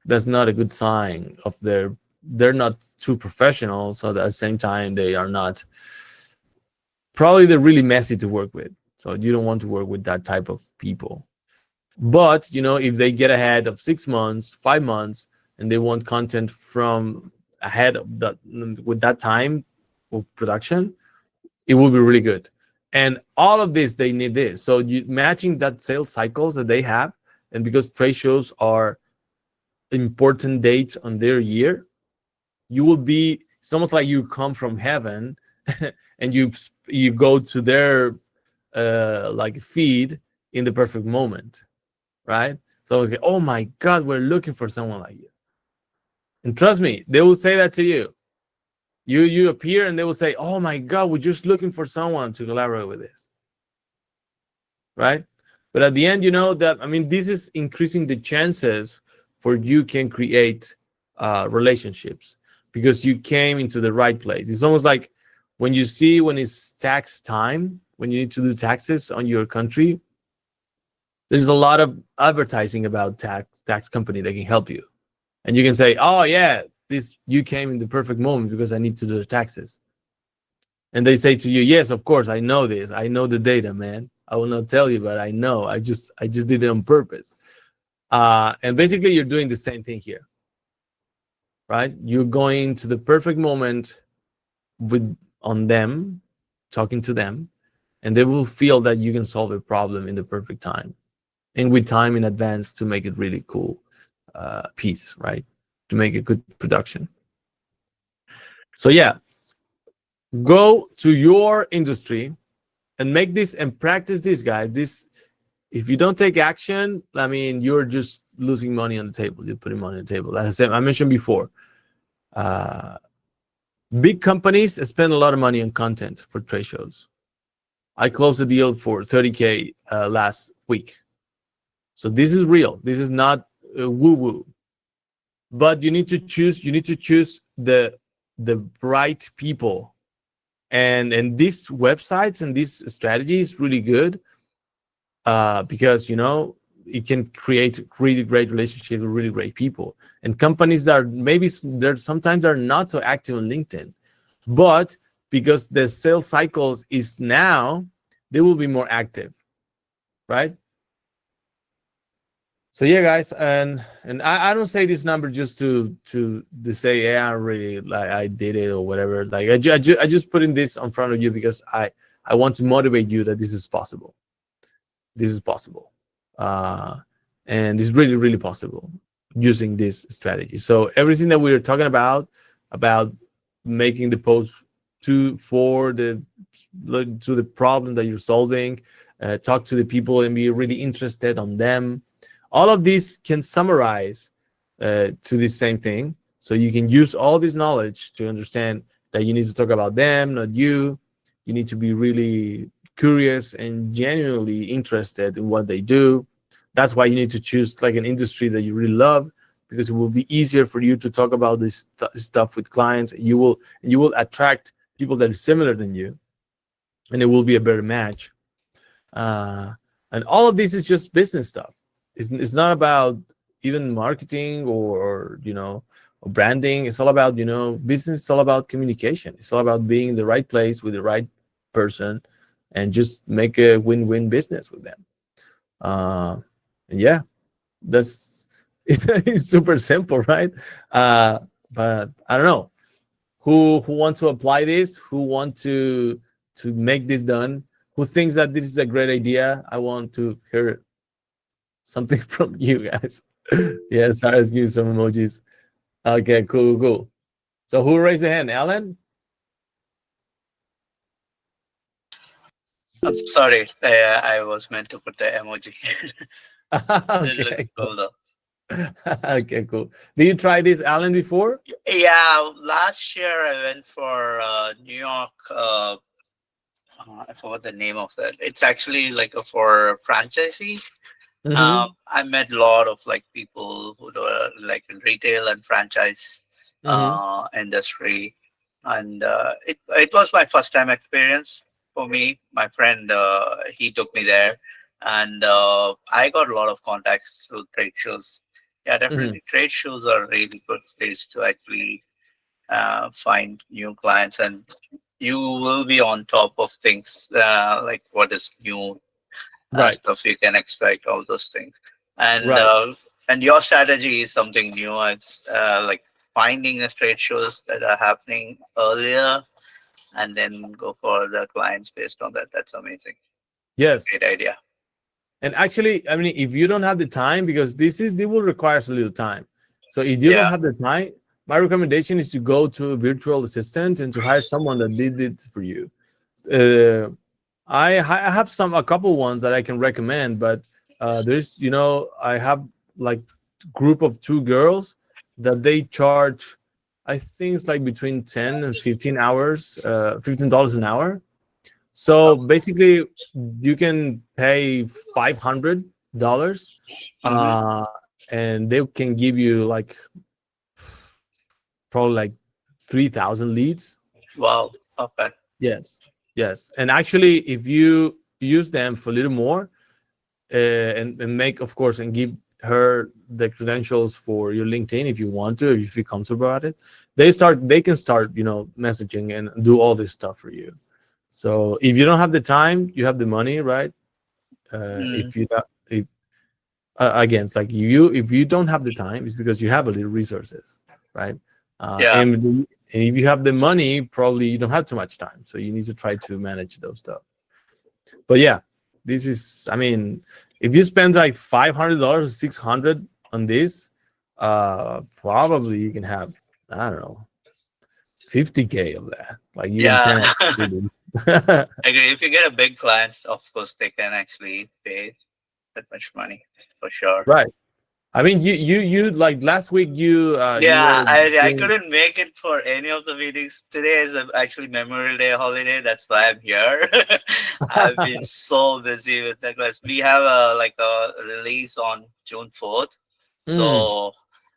that's not a good sign of they're not too professional. So at the same time, they are not, probably they're really messy to work with. So you don't want to work with that type of people. But if they get ahead of 6 months, 5 months, and they want content from ahead of that, with that time of production, it will be really good. And all of this, they need this. So you matching that sales cycles that they have, and because trade shows are important dates on their year, you will be, it's almost like you come from heaven and you go to their like feed in the perfect moment, right? So I was like, oh my God, we're looking for someone like you. And trust me, they will say that to you. You appear and they will say, oh my God, we're just looking for someone to collaborate with this, right? But at the end, that, I mean, this is increasing the chances for you can create relationships because you came into the right place. It's almost like when you see when it's tax time, when you need to do taxes on your country, there's a lot of advertising about tax company that can help you. And you can say, oh yeah, you came in the perfect moment because I need to do the taxes. And they say to you, yes, of course, I know this. I know the data, man. I will not tell you, but I know. I just did it on purpose. And basically, you're doing the same thing here, right? You're going to the perfect moment on them, talking to them, and they will feel that you can solve a problem in the perfect time, and with time in advance to make it really cool piece, right? To make a good production. So yeah, go to your industry and make this and practice this, guys. This, if you don't take action, I mean, you're just losing money on the table. You're putting money on the table. As I said, I mentioned before, big companies spend a lot of money on content for trade shows. I closed a deal for 30K last week. So this is real. This is not woo-woo. But you need to choose. You need to choose the right people. And these websites and this strategy is really good because it can create really great relationships with really great people. And companies that maybe they're sometimes are not so active on LinkedIn, but because the sales cycles is now, they will be more active, right? So yeah, guys, and I don't say this number just to say, yeah, I really, like, I did it or whatever. Like I just putting this in front of you because I want to motivate you that this is possible. This is possible, and it's really, really possible using this strategy. So everything that we are talking about making the post to the problem that you're solving, talk to the people and be really interested on them. All of these can summarize to the same thing. So you can use all this knowledge to understand that you need to talk about them, not you. You need to be really curious and genuinely interested in what they do. That's why you need to choose like an industry that you really love, because it will be easier for you to talk about this stuff with clients. You will attract people that are similar than you, and it will be a better match. And all of this is just business stuff. It's not about even marketing or or branding. It's all about business. It's all about communication. It's all about being in the right place with the right person and just make a win-win business with them. And yeah, that's it's super simple, right? But I don't know who want to apply this, who want to make this done, who thinks that this is a great idea. I want to hear something from you guys. Yeah, Sarah's giving some emojis. Okay, cool. So who raised the hand? Alan? I'm sorry, I was meant to put the emoji. It looks Okay, cool though. okay, cool. Did you try this, Alan, before? Yeah, last year I went for New York. I forgot the name of that. It's actually like for franchisee. Mm-hmm. I met a lot of like people who do like in retail and franchise Mm-hmm. industry, and it was my first time experience for me. My friend he took me there, and I got a lot of contacts through trade shows. Yeah, Mhm. definitely. Trade shows are really good place to actually find new clients, and you will be on top of things like what is new, Right, stuff you can expect, all those things. And right. your strategy is something new. It's like finding the trade shows that are happening earlier, and then go for the clients based on that. That's amazing. It's a Yes. great idea. And actually, I mean, if you don't have the time, because they will require a little time. So if you don't Yeah. have the time, my recommendation is to go to a virtual assistant and to hire someone that did it for you. Uh, I have a couple ones that I can recommend, but there's I have like group of two girls that they charge, I think it's like between 10 and 15 hours, $15 an hour. So basically, you can pay $500, Hmm. and they can give you like probably like 3,000 leads. Wow. Okay. Yes, yes. And actually, if you use them for a little more, and make, of course, and give her the credentials for your LinkedIn if you want to, if you feel comfortable about it, they can start, messaging and do all this stuff for you. So if you don't have the time, you have the money, right? Mm. If you don't, if, again, it's like if you don't have the time, it's because you have a little resources, right? Yeah. And if you have the money, probably you don't have too much time, so you need to try to manage those stuff. But yeah, this is, I mean, if you spend like $500 or 600 on this, probably you can have, I don't know, 50K of that. Like you can Yeah. 10 I agree. If you get a big client, of course they can actually pay that much money for sure. right. I mean, you like last week you Yeah, were I doing. couldn't make it for any of the meetings. Today is actually Memorial Day holiday. That's why I'm here. I've been so busy with the class. We have a like a release on June 4th, Mm, so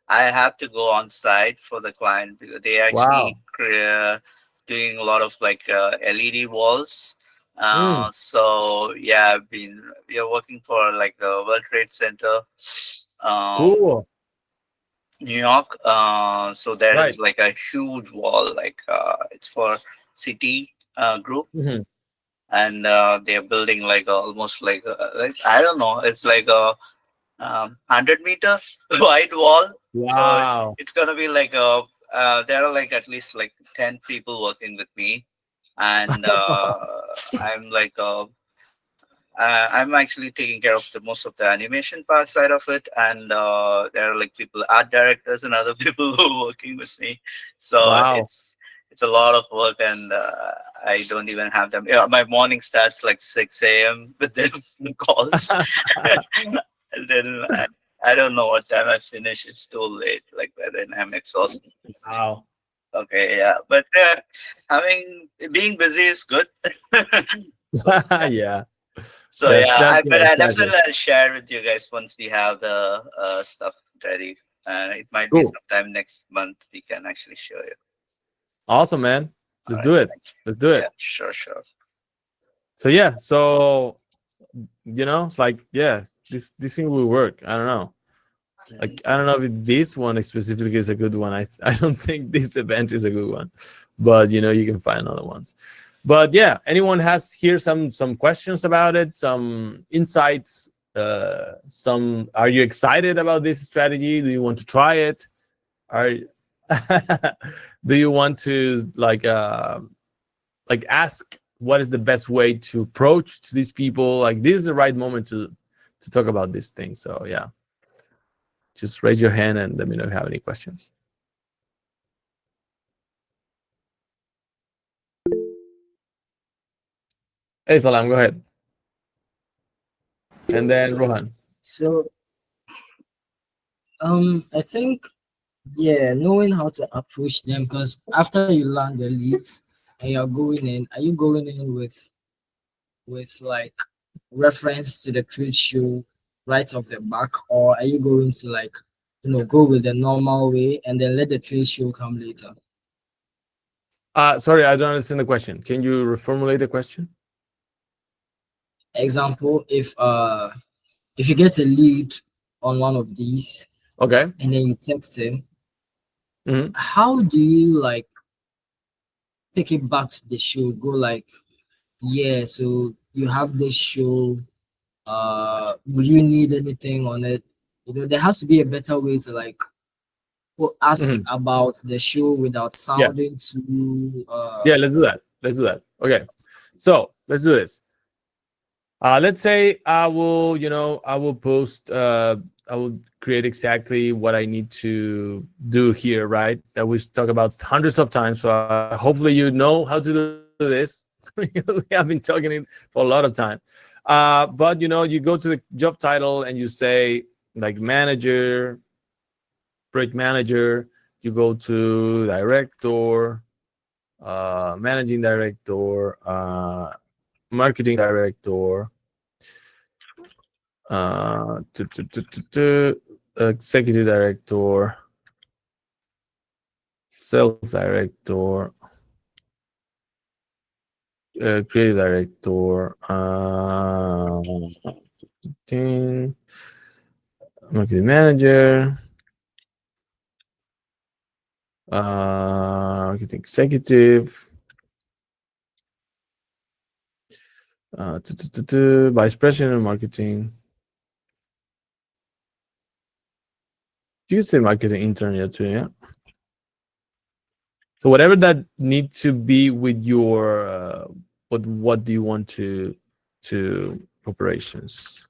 I have to go on site for the client because they actually wow. doing a lot of like LED walls. Mm, So yeah, we are working for like the World Trade Center. Um, cool. New York. So there Right. is like a huge wall, like it's for city group, Mhm. and they're building like almost like I don't know, it's like a 100-meter wide wall. So Wow. it's gonna be like a there are like at least like 10 people working with me, and I'm like I'm actually taking care of the most of the animation part side of it, and there are like people, art directors, and other people who are working with me. So Wow. it's a lot of work, and I don't even have them. Yeah, my morning starts like 6 a.m. with them calls, and then I don't know what time I finish. It's too late. Like then I'm exhausted. Wow. Okay, yeah, but having being busy is good. So Yeah. So Yes. yeah, That. Yeah. but I Exactly. definitely I'll share with you guys once we have the stuff ready. It might be Cool. sometime next month. We can actually show you. Awesome, man. All Let's right. do it. Let's do Yeah, it. sure, sure. So yeah. So it's like, yeah, this thing will work. I don't know. Mhm. Like, I don't know if this one specifically is a good one. I don't think this event is a good one, but you can find other ones. But yeah, anyone has here some questions about it, some insights, some, are you excited about this strategy? Do you want to try it? Are do you want to like ask what is the best way to approach to these people? Like, this is the right moment to talk about this thing. So yeah, just raise your hand and let me know if you have any questions. Hey, Salam, go ahead. And then Rohan. So I think, yeah, knowing how to approach them, because after you land the leads and you're going in, are you going in with like reference to the trade show right off the back, or are you going to like go with the normal way and then let the trade show come later? Sorry, I don't understand the question. Can you reformulate the question? Example, if you get a lead on one of these, Okay. and then you text him. Mhm. How do you like take it back to the show? Go like, yeah, so you have this show. Will you need anything on it? You know, there has to be a better way to like ask Mhm. about the show without Yeah. sounding too Yeah. Let's do that. Let's do that. Okay. So let's do this. Let's say I will, I will post, I will create exactly what I need to do here, right? That we talk about hundreds of times. So hopefully you know how to do this. We have been talking it for a lot of time. But you go to the job title and you say like manager, project manager. You go to director, managing director, marketing director, executive director, sales director, creative director, marketing marketing manager, marketing executive, vice president of marketing. You can say marketing intern, yeah, too, yeah. So whatever that needs to be with your what do you want to operations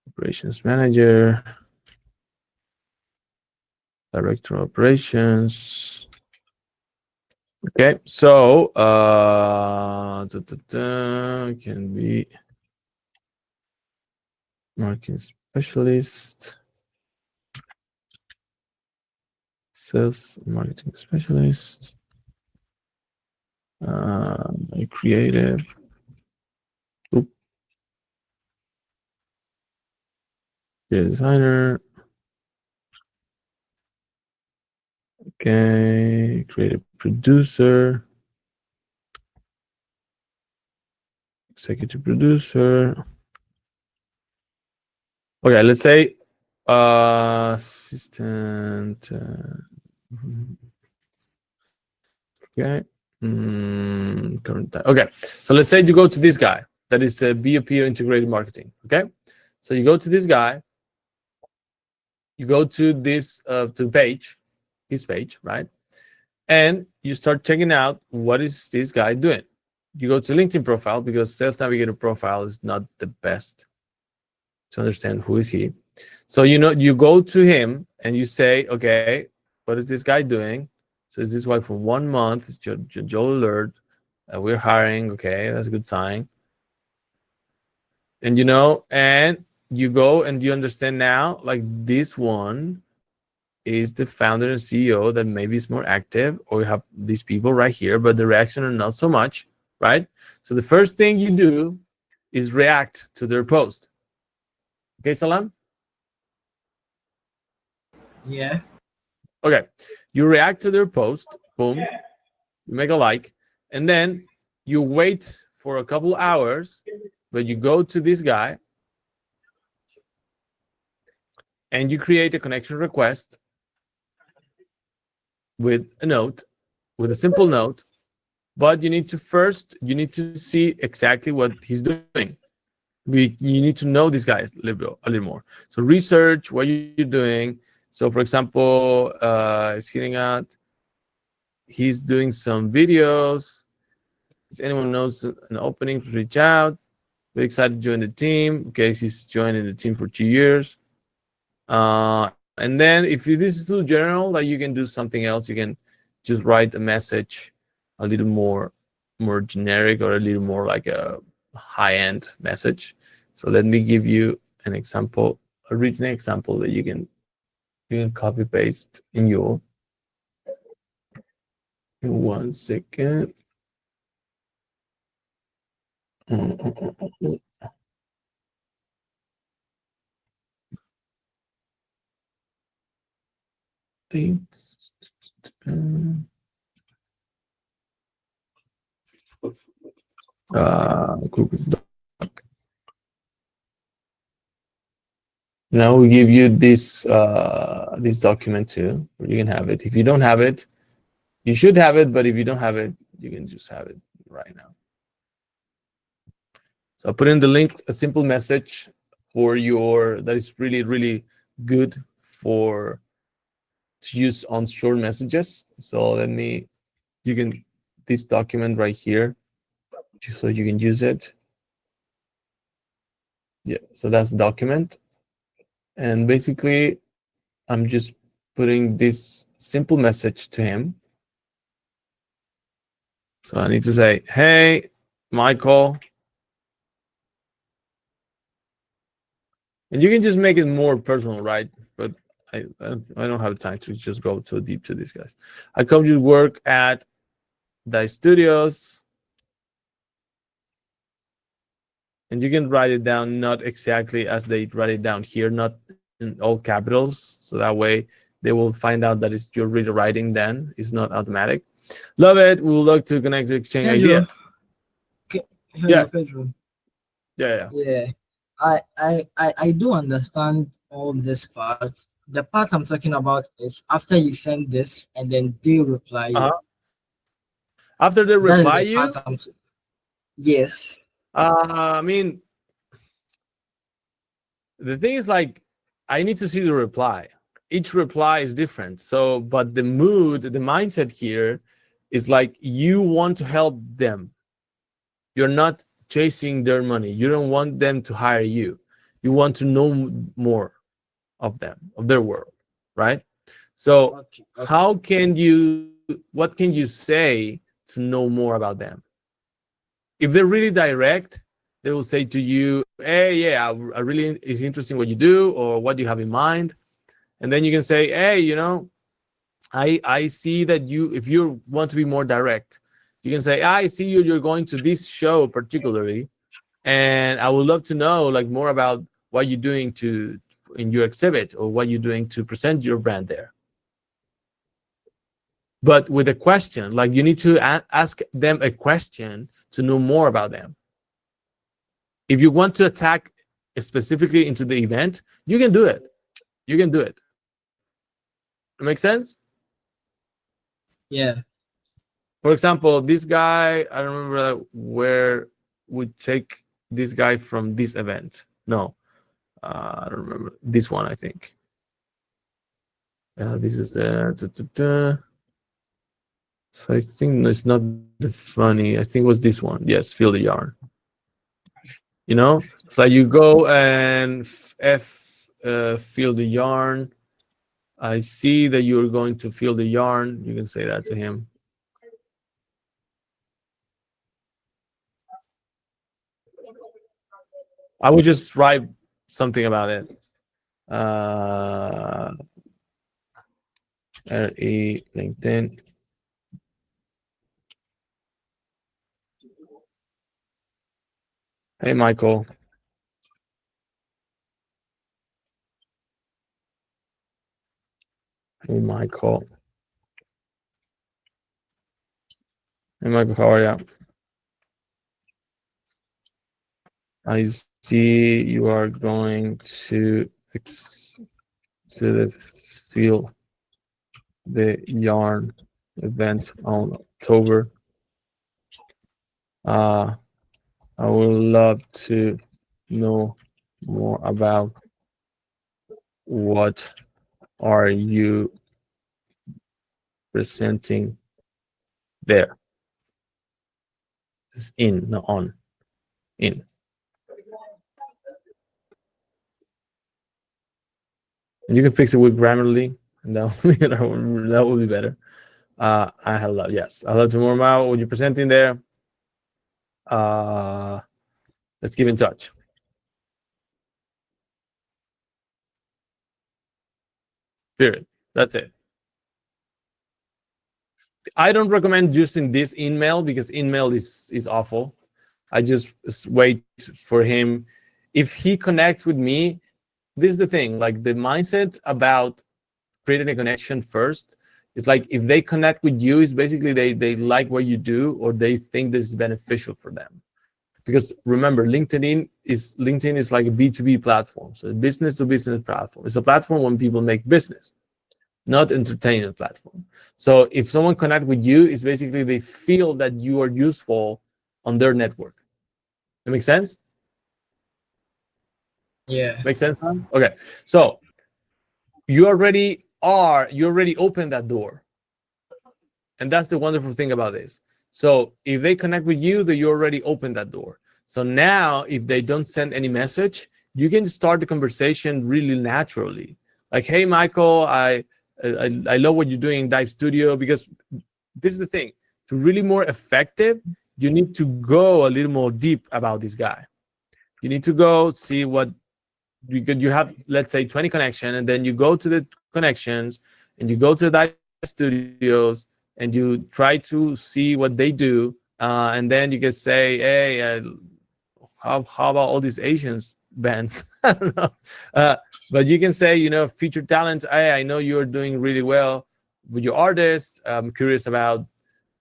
operations manager, director of operations. Okay, so can be marketing specialist, sales marketing specialist, creative, oop, creative designer. Okay, creative producer, executive producer. Okay, let's say assistant. Okay. Current time. Okay, so let's say you go to this guy that is the BOP integrated marketing. Okay, so you go to this guy, you go to this to the page, his page, right? And you start checking out what is this guy doing. You go to LinkedIn profile because Sales Navigator profile is not the best to understand who is he. So you go to him and you say, okay, what is this guy doing? So is this why for 1 month? It's your alert. We're hiring. Okay, that's a good sign. And and you go and you understand now, like this one is the founder and CEO that maybe is more active, or you have these people right here, but the reaction are not so much, right? So the first thing you do is react to their post. Okay, Salam? yeah. Okay, you react to their post, boom, you make a like, and then you wait for a couple hours, but you go to this guy and you create a connection request with a note, with a simple note, but you need to see exactly what he's doing. You need to know these guys a little more. So research what you're doing. So for example, he's hitting out, he's doing some videos. If anyone knows an opening, reach out. Very excited to join the team. Okay, he's joining the team for 2 years. And then if this is too general, that you can do something else. You can just write a message a little more generic, or a little more like a high-end message. So let me give you an example, a written example that you can copy paste in your in 1 second. Google Doc. Now we give you this this document too. You can have it. If you don't have it, you should have it. But if you don't have it, you can just have it right now. So I put in the link, a simple message for your that is really good for to use on short messages. So let me, you can, this document right here, just so you can use it. Yeah, so that's the document. And basically, I'm just putting this simple message to him. So I need to say, hey, Michael. And you can just make it more personal, right? But I don't have time to just go too deep to these guys. I come to work at the studios. And you can write it down not exactly as they write it down here, not in all capitals. So that way they will find out that it's you're really writing then. It's not automatic. Love it. We would like to connect to exchange Pedro. ideas. Hello, Yes. Pedro. Yeah. Yeah. I do understand all this part. The part I'm talking about is after you send this and then they reply you. After they That is reply the you, part yes. I mean, the thing is, like, I need to see the reply. Each reply is different. So, but the mood, the mindset here is like you want to help them. You're not chasing their money. You don't want them to hire you. You want to know more of them, of their world, right? So, Okay. how can you, what can you say to know more about them? If they're really direct, they will say to you, hey, yeah, I really, it's interesting what you do or what you have in mind. And then you can say, hey, you know, I see that you, if you want to be more direct, you can say, I see you're going to this show particularly, and I would love to know like more about what you're doing to in your exhibit or what you're doing to present your brand there. But with a question, like you need to ask them a question to know more about them. If you want to attack specifically into the event, you can do it. You can do it. It makes sense? Yeah. For example, this guy, I remember where we take this guy from this event. No, I don't remember. This one, I think. This is the. So I think it's not the funny. I think it was this one. Yes, feel the yarn. You know, it's like you go and feel the yarn. I see that you're going to feel the yarn. You can say that to him. I would just write something about it. RE LinkedIn. Hey, Michael. Hey, Michael. Hey, Michael, how are you? I see you are going to the Feel the Yarn event on October. I would love to know more about what are you presenting there. It's in, not on. In. And you can fix it with Grammarly, and that will be better. I have love, yes. I love to more about what you're presenting there. Let's keep in touch. Period. That's it. I don't recommend using this email because email is awful. I just wait for him. If he connects with me, this is the thing. Like the mindset about creating a connection first. It's like if they connect with you, it's basically they like what you do or they think this is beneficial for them. because remember, LinkedIn is like a B2B platform, so business to business platform. It's a platform when people make business, not entertainment platform. So if someone connect with you, it's basically they feel that you are useful on their network. That makes sense? Yeah. Makes sense? Okay. So you already opened that door. And that's the wonderful thing about this. So if they connect with you, then you already opened that door. So now if they don't send any message, you can start the conversation really naturally. Like, hey, Michael, I love what you're doing in Dive Studio, because this is the thing. To really more effective, you need to go a little more deep about this guy. You need to go see what you have, let's say 20 connection, and then you go to the connections and you go to the Dive Studios and you try to see what they do, and then you can say, hey, how about all these Asians bands? I don't know, but you can say, feature talent. Hey, I know you're doing really well with your artists. I'm curious about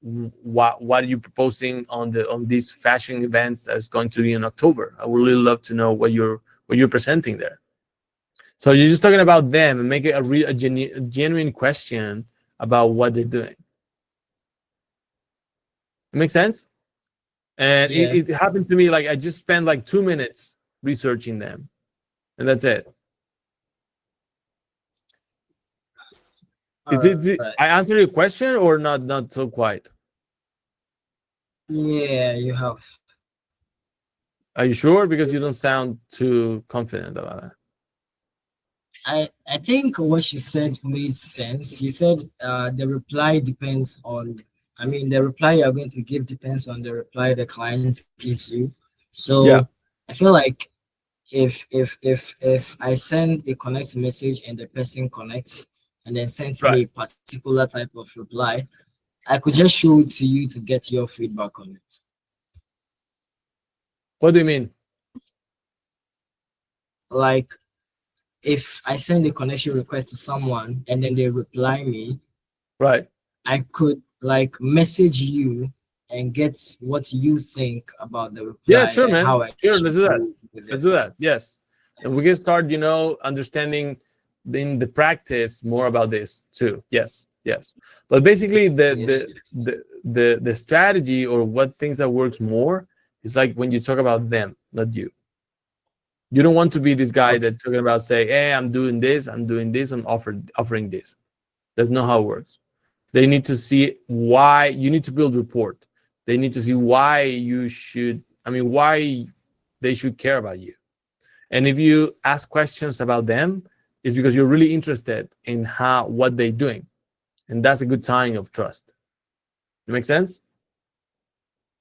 what are you proposing on these fashion events that's going to be in October. I would really love to know what you're presenting there. So you're just talking about them and make it a genuine question about what they're doing. It makes sense? And Yeah. it happened to me, like I just spent like 2 minutes researching them, and that's it. Did Alright. I answer your question or not so quite? Yeah, you have. Are you sure? Because you don't sound too confident about that. I think what you said made sense. You said the reply depends on, I mean, the reply you're going to give depends on the reply the client gives you. Yeah. So I feel like if I send a connect message and the person connects and then sends me a Right. particular type of reply, I could just show it to you to get your feedback on it. What do you mean? Like if I send a connection request to someone and then they reply me, Right. I could like message you and get what you think about the Yeah, reply sure, and man. how I Sure, let's should do that. go with Let's it. do that. Yes. And we can start, understanding in the practice more about this too. Yes. Yes. But basically Yes, yes. the strategy or what things that works more is like when you talk about them, not you. You don't want to be this guy Okay. that's talking about say, hey, I'm doing this, I'm offering this. That's not how it works. They need to see why you need to build rapport. They need to see why why they should care about you. And if you ask questions about them, it's because you're really interested in what they're doing. And that's a good sign of trust. It makes sense?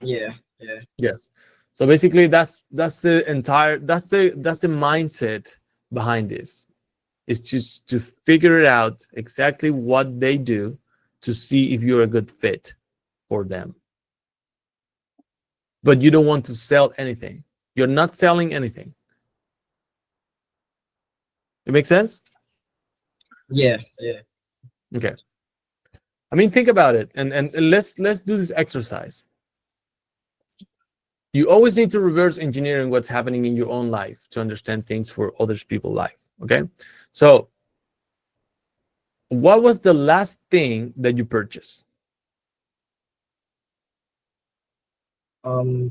Yeah, yeah. Yes. So basically that's the entire that's the mindset behind this. It's just to figure it out exactly what they do to see if you're a good fit for them. But you don't want to sell anything. You're not selling anything. It makes sense? Yeah, yeah. Okay. I mean, think about it, and let's do this exercise. You always need to reverse engineering what's happening in your own life to understand things for others people's life. Okay. So what was the last thing that you purchased?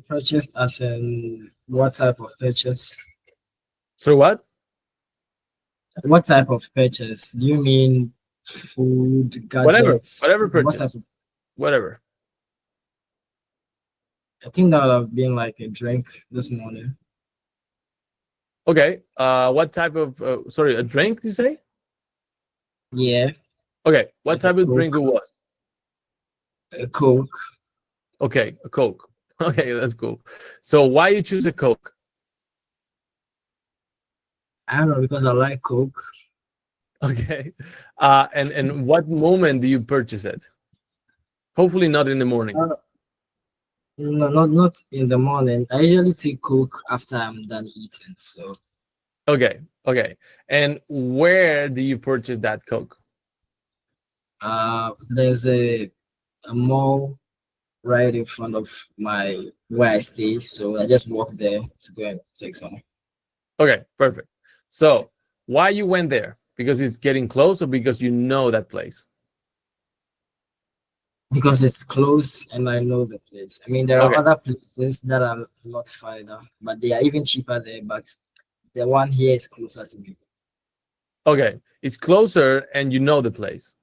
Purchased as in what type of purchase? So what? What type of purchase? Do you mean food, gadgets? Whatever What type purchase. of, Whatever. I think that would have been like a drink this morning. Okay. What type of sorry, a drink you say? Yeah, Okay. What like a type of drink it Coke. was? A Coke. Okay, a Coke. Okay, that's cool. So why you choose a Coke? I don't know because I like Coke. Okay. And what moment do you purchase it? Hopefully not in the morning. No, not in the morning. I usually take Coke after I'm done eating. So Okay. Okay. And where do you purchase that Coke? there's a mall right in front of my where I stay. So I just walked there to go and take some. Okay, perfect. So why you went there? Because it's getting close, or because you know that place? Because it's close and I know the place. I mean, there are Okay. other places that are a lot farther, but they are even cheaper there. But the one here is closer to me. Okay, it's closer and you know the place.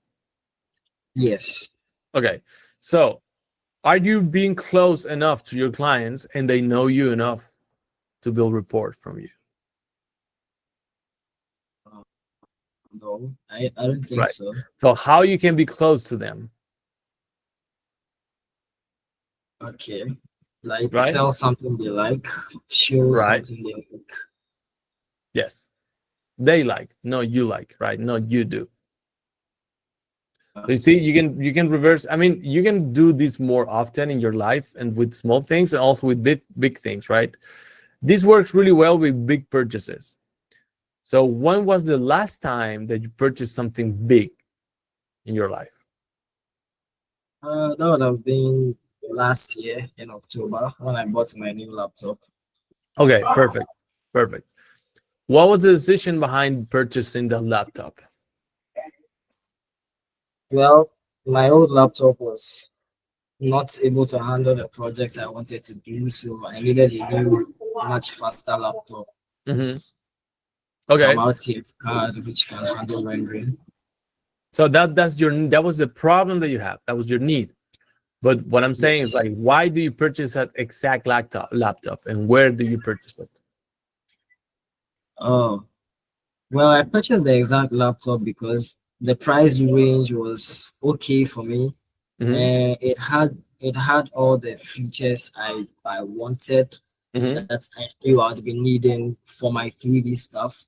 Yes. Okay, so are you being close enough to your clients and they know you enough to build rapport from you? No, I don't think Right. so. So how you can be close to them, Okay. Like right? sell something they like, show Right. something they like. Yes. They like, no, you like, right? No, you do. So you see, you can reverse. I mean, you can do this more often in your life and with small things and also with big things, right? This works really well with big purchases. So when was the last time that you purchased something big in your life? That would have been last year in October when I bought my new laptop. Okay, perfect. Perfect. What was the decision behind purchasing the laptop? Well, my old laptop was not able to handle the projects I wanted to do, so I needed a new, much faster laptop. Mm-hmm. It's Okay. about RTX card which can handle rendering. So that was the problem that you have. That was your need. But what I'm saying is, Yes. like, why do you purchase that exact laptop and where do you purchase it? Oh, well, I purchased the exact laptop because the price range was okay for me, Mm-hmm. and it had all the features I wanted Mm-hmm. that I knew I'd be needing for my 3D stuff.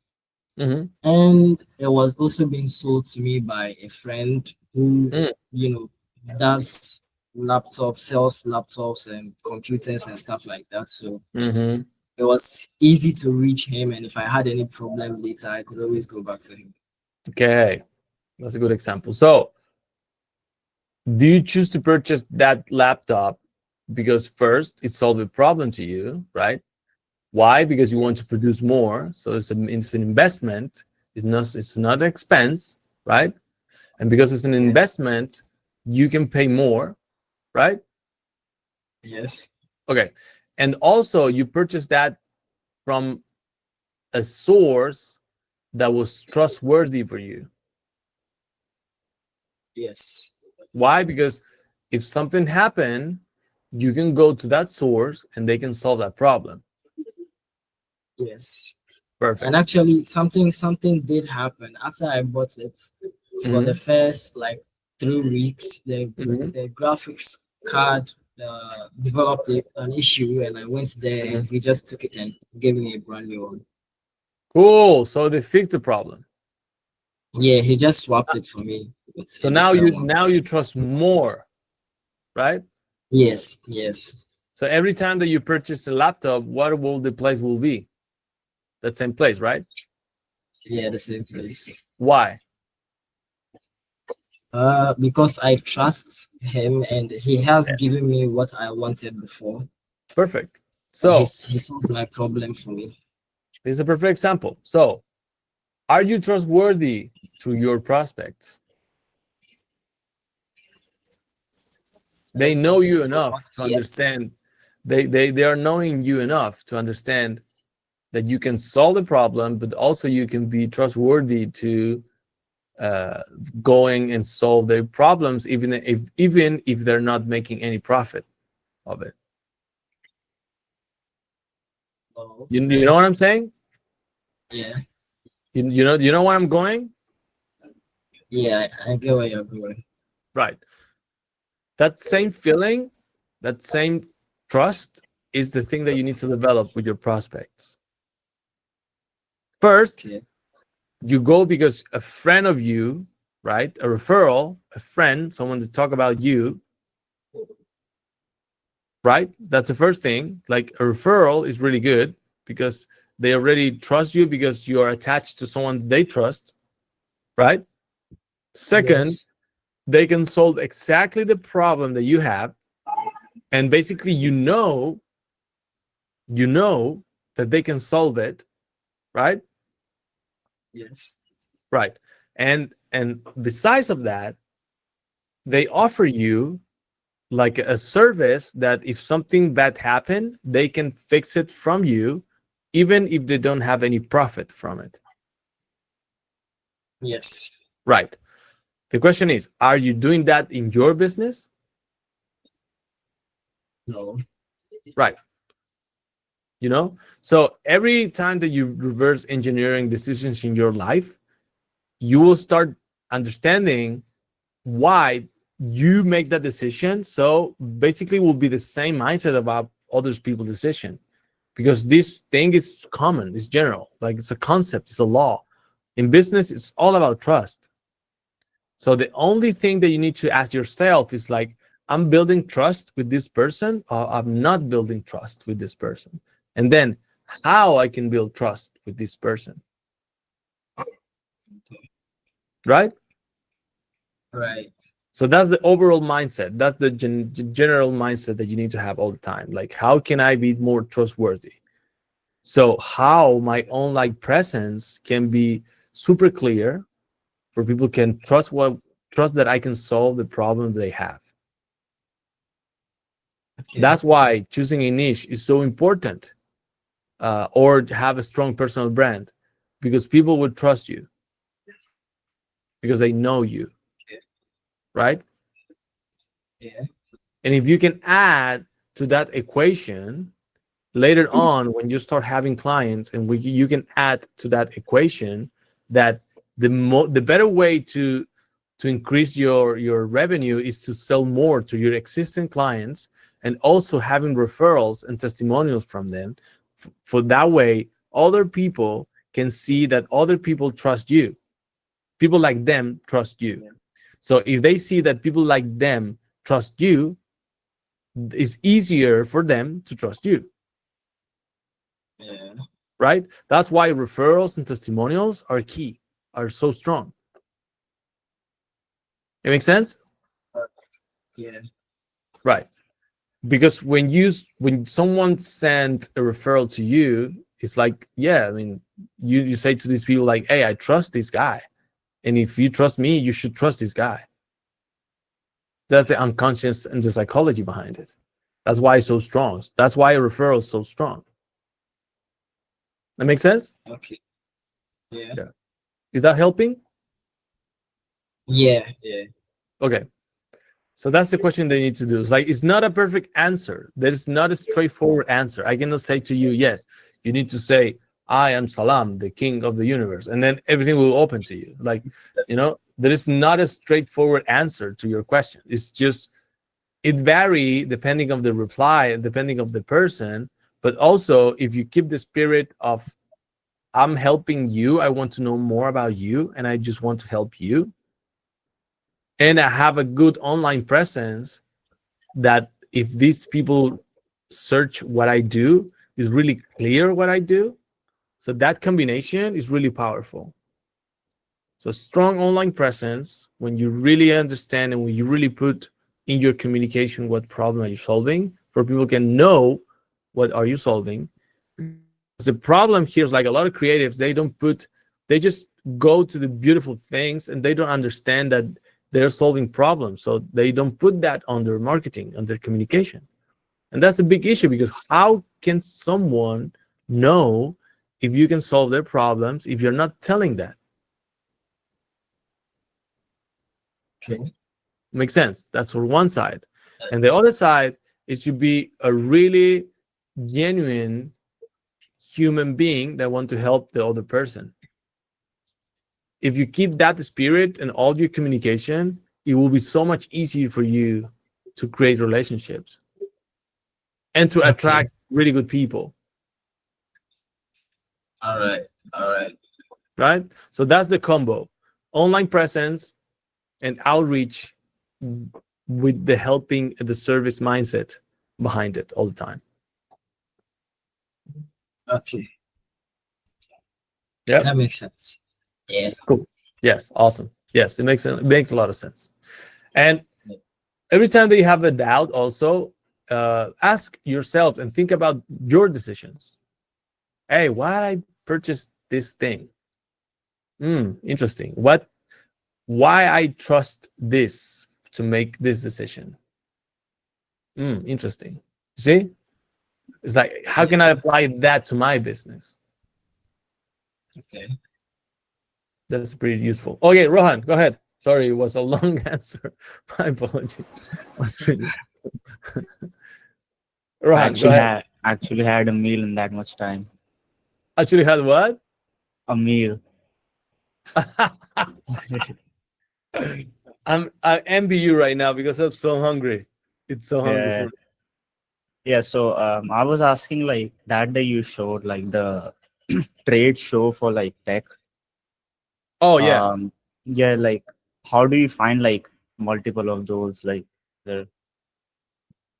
Mm-hmm. And it was also being sold to me by a friend who, Mm. you know, does sells laptops and computers and stuff like that. So Mm-hmm. it was easy to reach him, and if I had any problem later, I could always go back to him. Okay, that's a good example. So, do you choose to purchase that laptop because first it solved a problem to you, right? Why? Because you want to Yes. produce more. So it's an investment. It's not an expense, right? And because it's an investment, you can pay more, right? Yes. Okay. And also you purchase that from a source that was trustworthy for you. Yes. Why? Because if something happened, you can go to that source and they can solve that problem. Yes. Perfect. And actually, something did happen after I bought it. For the first like 3 weeks, the graphics card developed an issue, and I went there and he just took it and gave me a brand new one. Cool. So they fixed the problem. Yeah, he just swapped it for me. It's So a now different one. you trust more, right? Yes, yes, So every time that you purchase a laptop, what will the place will be? That same place, right? yeah, the same place. Why? Because I trust him and he has given me what I wanted before. Perfect. And So he solved my problem for me. this is a perfect example. So are you trustworthy to your prospects? I They don't know think you so, enough not to yet. understand. They are knowing you enough to understand that you can solve the problem, but also you can be trustworthy to going and solve their problems, even if they're not making any profit of it. Oh, You know what I'm saying? yeah, You know where I'm going? yeah, I get where you're going. Right. That same feeling, that same trust is the thing that you need to develop with your prospects. First, Okay. you go because a friend of you, right? A referral, a friend, someone to talk about you, right? That's the first thing. Like a referral is really good because they already trust you because you are attached to someone they trust, right? Second, Yes. they can solve exactly the problem that you have, and basically you know that they can solve it, right? Yes. Right. And besides of that, they offer you like a service that if something bad happened, they can fix it from you, even if they don't have any profit from it. Yes. Right. The question is, are you doing that in your business? No. Right. You know, so every time that you reverse engineering decisions in your life, you will start understanding why you make that decision. So basically, will be the same mindset about others people's decision, because this thing is common, it's general, like it's a concept, it's a law. In business, it's all about trust. So the only thing that you need to ask yourself is like, I'm building trust with this person, or I'm not building trust with this person, and then how I can build trust with this person, right? Right. So that's the overall mindset. That's the general mindset that you need to have all the time. Like, how can I be more trustworthy? So how my online presence can be super clear, where people can trust that I can solve the problem they have. Okay. That's why choosing a niche is so important, or have a strong personal brand, because people would trust you because they know you, Okay. right? Yeah. And if you can add to that equation later on, when you start having clients, and you can add to that equation that the better way to increase your revenue is to sell more to your existing clients, and also having referrals and testimonials from them. For that way, other people can see that other people trust you. People like them trust you. So if they see that people like them trust you, it's easier for them to trust you. Yeah. Right? That's why referrals and testimonials are key, are so strong. It makes sense? Yeah. Right. Because when someone sends a referral to you, it's like, yeah, I mean, you say to these people like, hey, I trust this guy. And if you trust me, you should trust this guy. That's the unconscious and the psychology behind it. That's why it's so strong. That's why a referral is so strong. That makes sense? Okay. Yeah. Yeah. Is that helping? Yeah. Yeah. Okay. So that's the question they need to do. It's like, it's not a perfect answer. There's not a straightforward answer. I cannot say to you, yes, you need to say, I am Salam, the king of the universe, and then everything will open to you. Like, there is not a straightforward answer to your question. It's just, it varies depending on the reply, depending on the person, but also if you keep the spirit of, I'm helping you, I want to know more about you, and I just want to help you, and I have a good online presence, that if these people search what I do, is really clear what I do. So that combination is really powerful. So strong online presence, when you really understand and when you really put in your communication what problem are you solving, for people can know what are you solving. The problem here is like a lot of creatives, they just go to the beautiful things and they don't understand that they're solving problems. So they don't put that on their marketing, on their communication. And that's a big issue, because how can someone know if you can solve their problems if you're not telling that? Okay. Makes sense. That's for one side. And the other side is to be a really genuine human being that want to help the other person. If you keep that spirit in all your communication, it will be so much easier for you to create relationships and to attract really good people. All right. All right. Right? So that's the combo: online presence and outreach with the helping, the service mindset behind it all the time. Okay. Yeah. That makes sense. Yeah. Cool. Yes. Awesome. Yes. It makes a lot of sense. And every time that you have a doubt, also, ask yourself and think about your decisions. Hey, why I purchased this thing? Interesting. Why I trust this to make this decision? Interesting. See, it's like, how can I apply that to my business? Okay. That's pretty useful. Okay, Rohan, go ahead. Sorry, it was a long answer. My apologies. Rohan, go ahead. Actually had a meal in that much time. Actually had what? A meal. I envy you right now because I'm so hungry. It's so hungry Yeah. for me. Yeah. So I was asking, like, that day you showed like the trade show for like tech. Oh yeah. Yeah, like, how do you find like multiple of those? Like, there,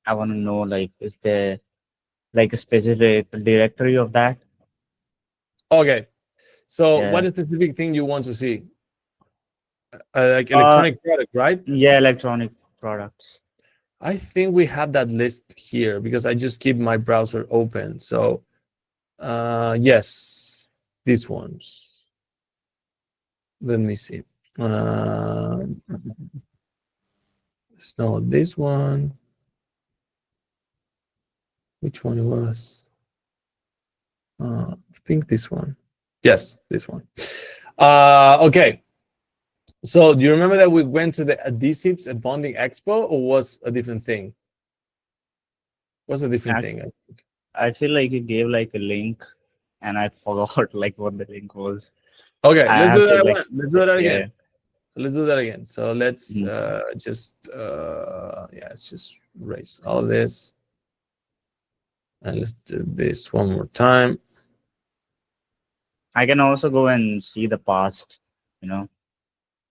I want to know, like, is there like a specific directory of that? Okay. So Yeah. what specific thing you want to see? Like Uh, electronic product, right? yeah, electronic products. I think we have that list here because I just keep my browser open. So yes, these ones. Let me see. It's not this one. Which one it was? I think this one. Yes, this one. Okay. So do you remember that we went to the adhesives at Bonding Expo, or was a different thing? Was a different thing. I feel like you gave like a link, and I forgot like what the link was. Okay, I let's have do to that like, again. Let's do that yeah. again. So let's do that again. So let's Mhm. just yeah, let's just erase all of this, and let's do this one more time. I can also go and see the past, you know.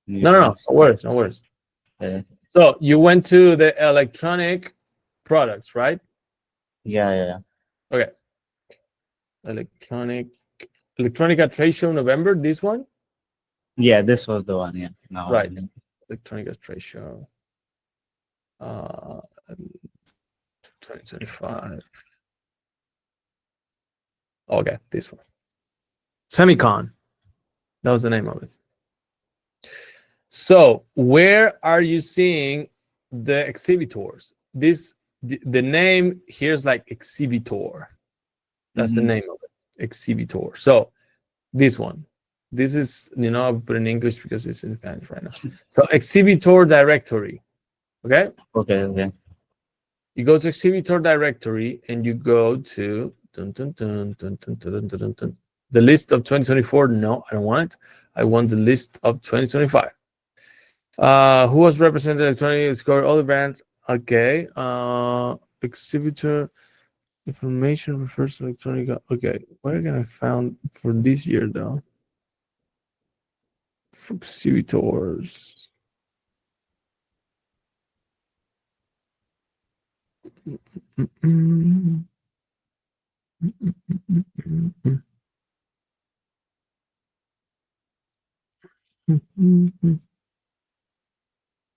No, no worries, no worries. Yeah. So you went to the electronic products, right? Yeah. Okay. Electronica trade show November. This one, Yeah, this was the one. Yeah. Now I right? remember. Electronica trade show. 2025. Okay, this one. Semicon. That was the name of it. So where are you seeing the exhibitors? The name here is like exhibitor. That's the name of it. Exhibitor. So this one. This is, I'll put in English because it's in Spanish right now. So exhibitor directory. Okay? Okay. You go to exhibitor directory and you go to the list of 2024. No, I don't want it. I want the list of 2025. Who was represented electronically? Score all the bands. Okay. Exhibitor information refers to electronic. Okay. Where can I find for this year though? For exhibitors.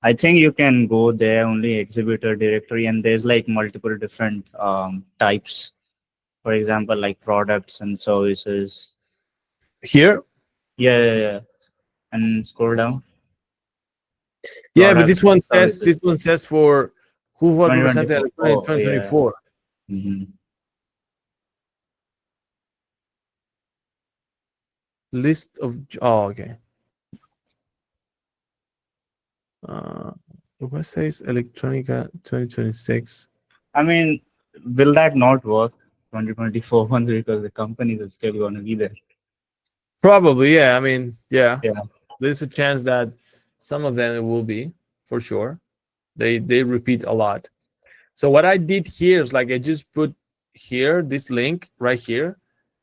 I think you can go there only exhibitor directory, and there's like multiple different types. For example, like products and services. Here? Yeah. And scroll down. Yeah, but this one Services. says for who was represented 2024. in 2024. Yeah. List of okay. What says Electronica 2026? I mean, will that not work 2024 ones, because the companies are still going to be there? Probably, yeah. I mean, yeah. Yeah. There's a chance that some of them it will be for sure. They repeat a lot. So what I did here is like I just put here this link right here,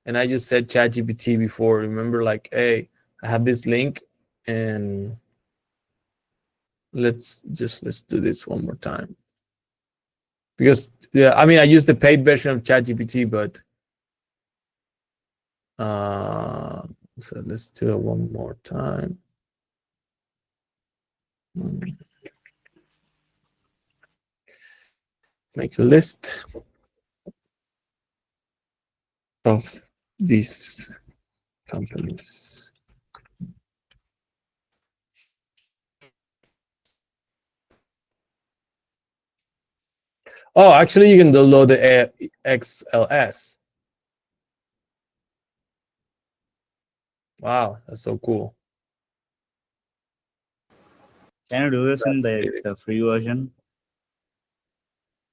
and I just said ChatGPT before. Remember, like, hey, I have this link, and let's do this one more time. Because yeah, I mean I used the paid version of ChatGPT, but so let's do it one more time. make a list of these companies. Oh, actually, you can download the XLS. Wow, that's so cool. Can you do this in the free version?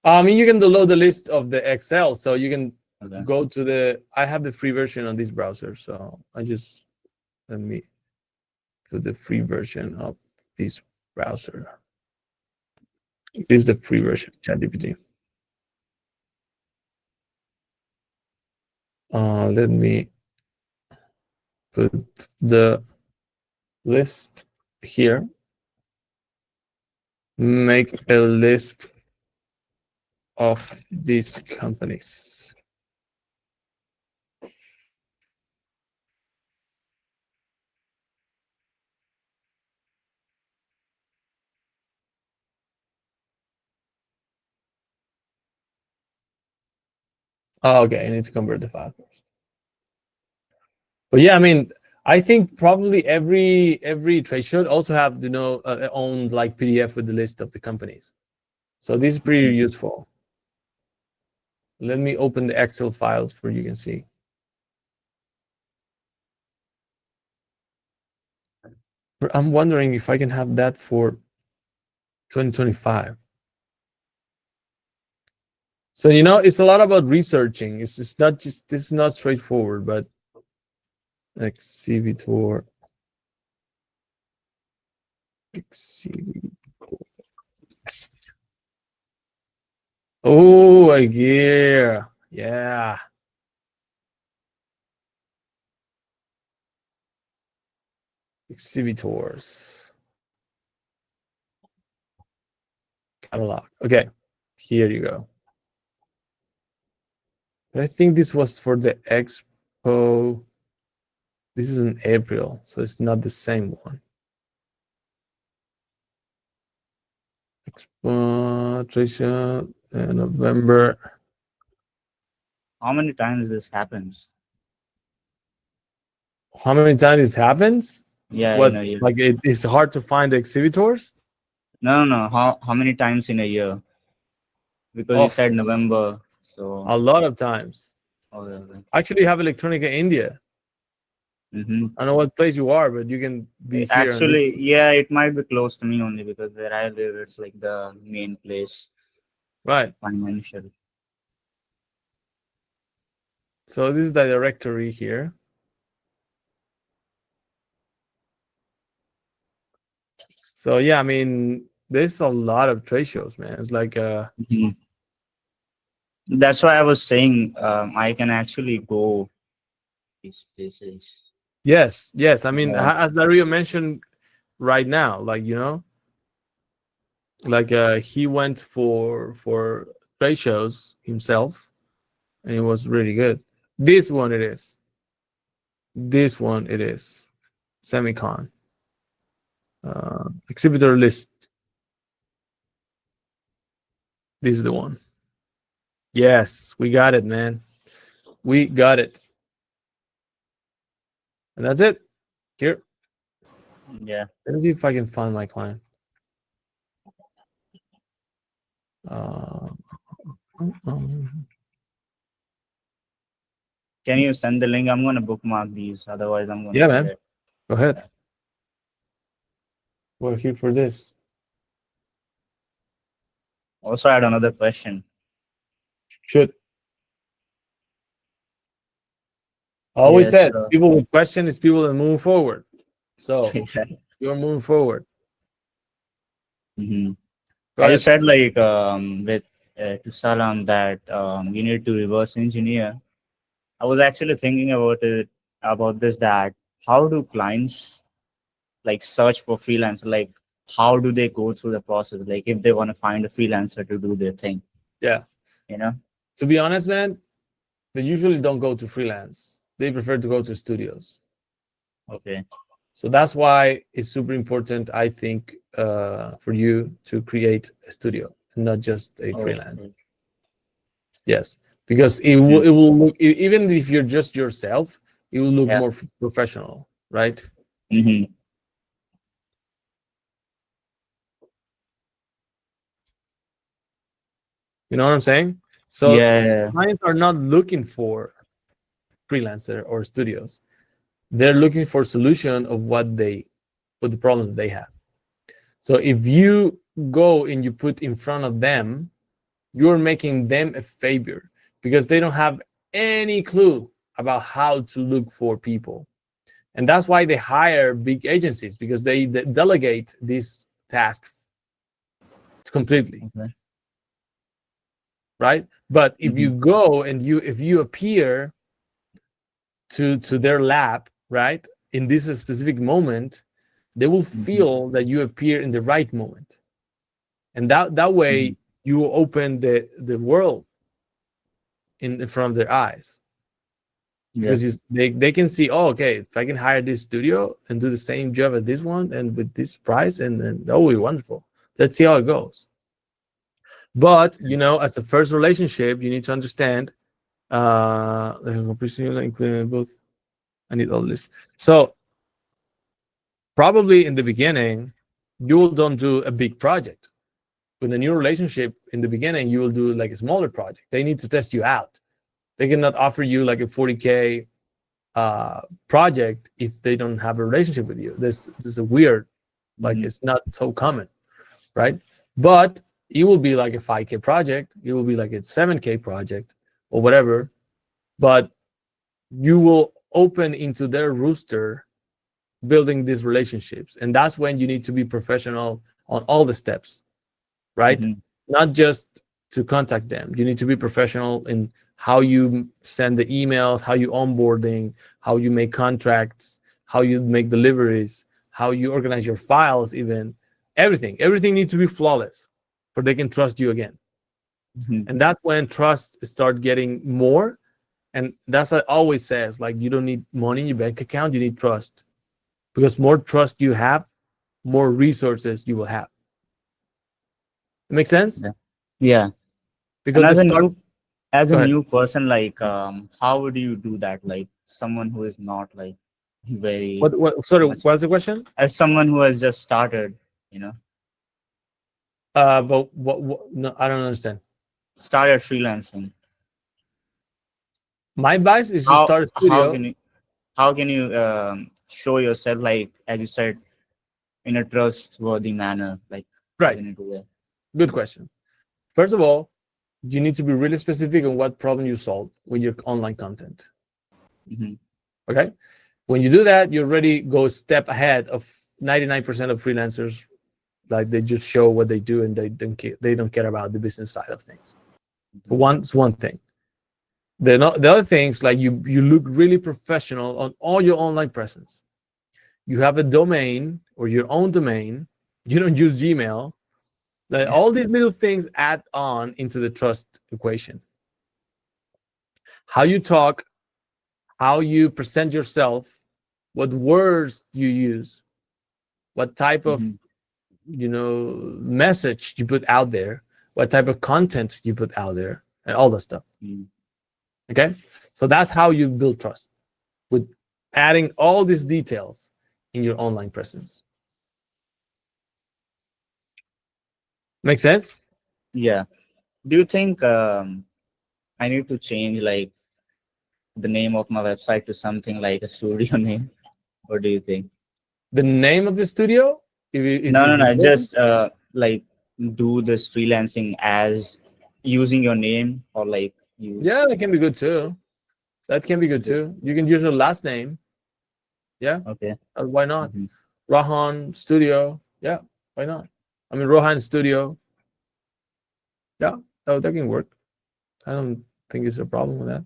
I mean, you can download the list of the Excel, so you can Okay. go to the. I have the free version on this browser, so I just let me put the free version of this browser. This is the free version, ChatGPT. Let me put the list here. Make a list of these companies. Oh, okay, I need to convert the file first. But yeah, I mean, I think probably every trade should also have own like PDF with the list of the companies. So this is pretty useful. Let me open the Excel files for you can see. I'm wondering if I can have that for 2025. So it's a lot about researching. It's not just this is not straightforward, but exhibitor. Oh, a gear. Yeah. Exhibitors. Catalog. Okay. Here you go. But I think this was for the expo. This is in April, so it's not the same one. Expo trade show November. How many times this happens? How many times this happens? Yeah, What in a year. like it's hard to find the exhibitors? No. How many times in a year? Because you said November, so A lot of times. okay. Actually, you have Electronica India. Mm-hmm. I don't know what place you are, but you can be here. Actually, yeah, it might be close to me only because where I live, it's like the main place. Right. Financial. So this is the directory here. So yeah, I mean, there's a lot of trade shows, man. It's like Mhm. That's why I was saying I can actually go these places. yes. I mean, Yeah. as Dario mentioned right now, like like he went for trade shows himself, and it was really good. This one it is. This one it is. Semicon. Exhibitor list. This is the one. Yes, we got it, man. We got it. And that's it. Here. Yeah. Let me see if I can find my client. Can you send the link? I'm gonna bookmark these, otherwise I'm gonna Yeah, man. forget. Go ahead. We're here for this. Also, I had another question. Should. I always Yes, said people with question is people that move forward. So you're moving forward. Mm-hmm. Go I ahead. just said like with to Salam that you need to reverse engineer. I was actually thinking about this that how do clients like search for freelancer? Like how do they go through the process? Like if they want to find a freelancer to do their thing. Yeah. You know? To be honest, man, they usually don't go to freelance. They prefer to go to studios. Okay. So that's why it's super important, I think, for you to create a studio and not just a freelance. Yes, because it will look even if you're just yourself, it will look Yeah. more professional, right? Mm-hmm. You know what I'm saying? So Yeah. clients are not looking for freelancer or studios. They're looking for solution of what the problems that they have. So if you go and you put in front of them, you're making them a favor because they don't have any clue about how to look for people. And that's why they hire big agencies, because they delegate this task completely, Okay. right? But if Mm-hmm. you go and if you appear to their lab, right, in this specific moment, they will Mm-hmm. feel that you appear in the right moment, and that way you open the world in front of their eyes, Yeah. because they can see, oh, okay, if I can hire this studio and do the same job as this one and with this price, and then that will be wonderful. Let's see how it goes. But as a first relationship, you need to understand both. I need all this. So probably in the beginning, you don't do a big project. With a new relationship, in the beginning, you will do like a smaller project. They need to test you out. They cannot offer you like a 40K project if they don't have a relationship with you. This is a weird, like it's not so common, right? But it will be like a 5K project. It will be like a 7K project or whatever. But you will open into their rooster building these relationships, and that's when you need to be professional on all the steps, right? Mm-hmm. Not just to contact them. You need to be professional in how you send the emails, how you onboarding, how you make contracts, how you make deliveries, how you organize your files, even everything needs to be flawless for they can trust you again. Mm-hmm. And that's when trust start getting more. And that's what I always says, like, you don't need money in your bank account, you need trust, because more trust you have, more resources you will have. It makes sense? Yeah. Yeah. And Because they start. as Go a ahead. new person, like how would you do that? Like someone who is not like very What sorry, much, what's the question? as someone who has just started, you know, But what no, I don't understand. started freelancing. My advice is to How start a how studio. can you how can you show yourself, like as you said, in a trustworthy manner? Like how Right. can you do that? Good question. First of all, you need to be really specific on what problem you solve with your online content. Mm-hmm. Okay. When you do that, you already go a step ahead of 99% of freelancers. Like, they just show what they do and they don't care about the business side of things. It's one thing. The other things, like, you look really professional on all your online presence. You have a domain or your own domain. You don't use Gmail. Like, all these little things add on into the trust equation. How you talk, how you present yourself, what words you use, what type of Mm-hmm. message you put out there, what type of content you put out there, and all that stuff. Okay, so that's how you build trust, with adding all these details in your online presence. Make sense? Yeah. Do you think I need to change like the name of my website to something like a studio name? What do you think? The name of the studio No, no, is no. important. Just like do this freelancing as using your name, or like Yeah, use. that can be good too. That can be good too. You can use your last name. Yeah, Okay. why not? Mm-hmm. Rohan Studio. Yeah, why not? I mean, Rohan Studio. Yeah, that can work. I don't think it's a problem with that.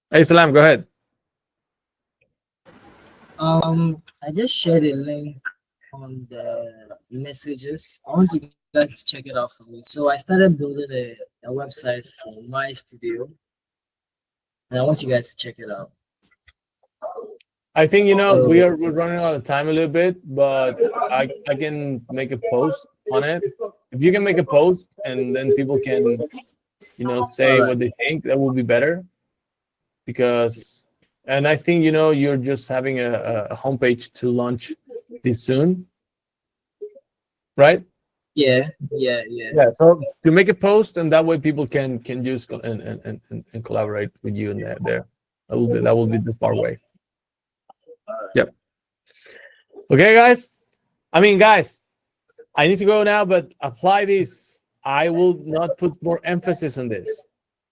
Hey, Salam, go ahead. I just shared a link on the messages. I want you guys to check it out for me. So I started building a website for my studio, and I want you guys to check it out. I think So we're it's running out of time a little bit, but I can make a post on it if you can make a post and then people can, say what they think, that will be better. Because, and I think, you're just having a homepage to launch this soon, right? Yeah. Yeah. So to make a post, and that way people can use and collaborate with you in there. That will be the far way. Yep. Okay, guys. Guys, I need to go now, but apply this. I will not put more emphasis on this.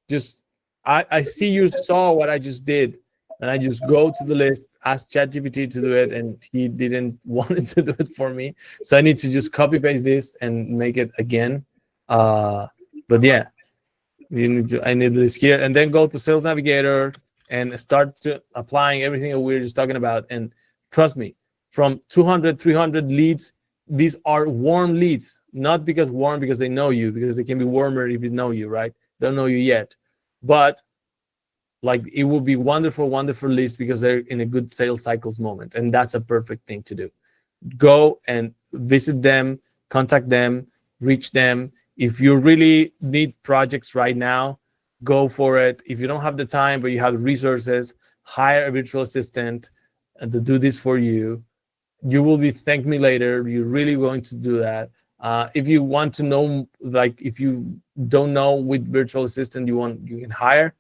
Just I see you saw what I just did, and I just go to the list, ask ChatGPT to do it, and he didn't want to do it for me. So I need to just copy paste this and make it again. But yeah, I need this here, and then go to Sales Navigator and start to applying everything that we were just talking about. And trust me, from 200, 300 leads, these are warm leads, not because they know you, because they can be warmer if they know you, right? They don't know you yet, but like it will be wonderful leads because they're in a good sales cycles moment, and that's a perfect thing to do. Go and visit them, contact them, reach them. If you really need projects right now, go for it. If you don't have the time but you have resources, hire a virtual assistant to do this for you. You will be thank me later. You're really going to do that. If you want to know, like if you don't know which virtual assistant you can hire,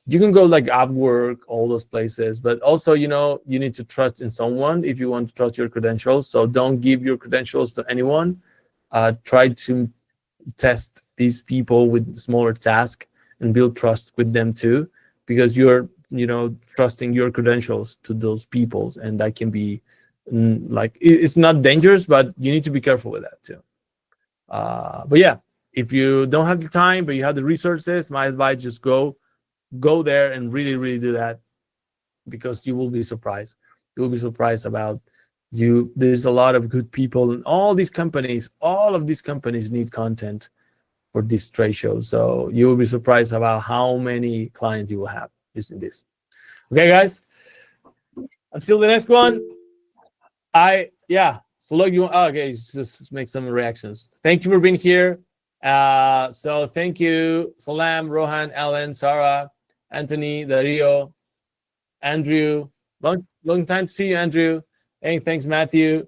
you can go like Upwork, all those places. But also, you need to trust in someone if you want to trust your credentials. So don't give your credentials to anyone. Try to test these people with smaller tasks and build trust with them too, because you're trusting your credentials to those peoples, and that can be like it's not dangerous, but you need to be careful with that too. But yeah, if you don't have the time but you have the resources, my advice, just go there and really do that, because you will be surprised. You will be surprised about you. There's a lot of good people, and all of these companies need content for these trade shows. So you will be surprised about how many clients you will have using this. Okay, guys. Until the next one. So look, okay, just make some reactions. Thank you for being here. So thank you, Salam, Rohan, Ellen, Sarah, Anthony, Dario, Andrew. Long time to see you, Andrew. Hey, thanks, Matthew,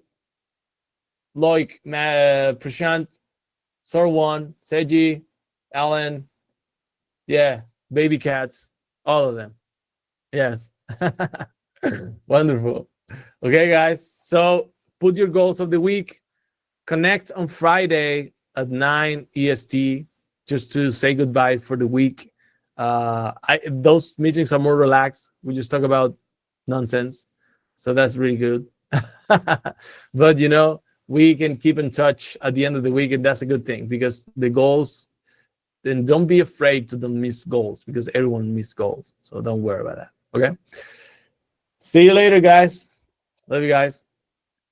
Loic, Prashant, Sorwan, Seji, Alan. Yeah, baby cats, all of them. Yes. Wonderful. Okay, guys. So put your goals of the week. Connect on Friday at 9 EST just to say goodbye for the week. Those meetings are more relaxed. We just talk about nonsense. So that's really good. But we can keep in touch at the end of the week, and that's a good thing, because the goals, then don't be afraid to don't miss goals, because everyone misses goals. So don't worry about that. Okay. See you later, guys. Love you guys.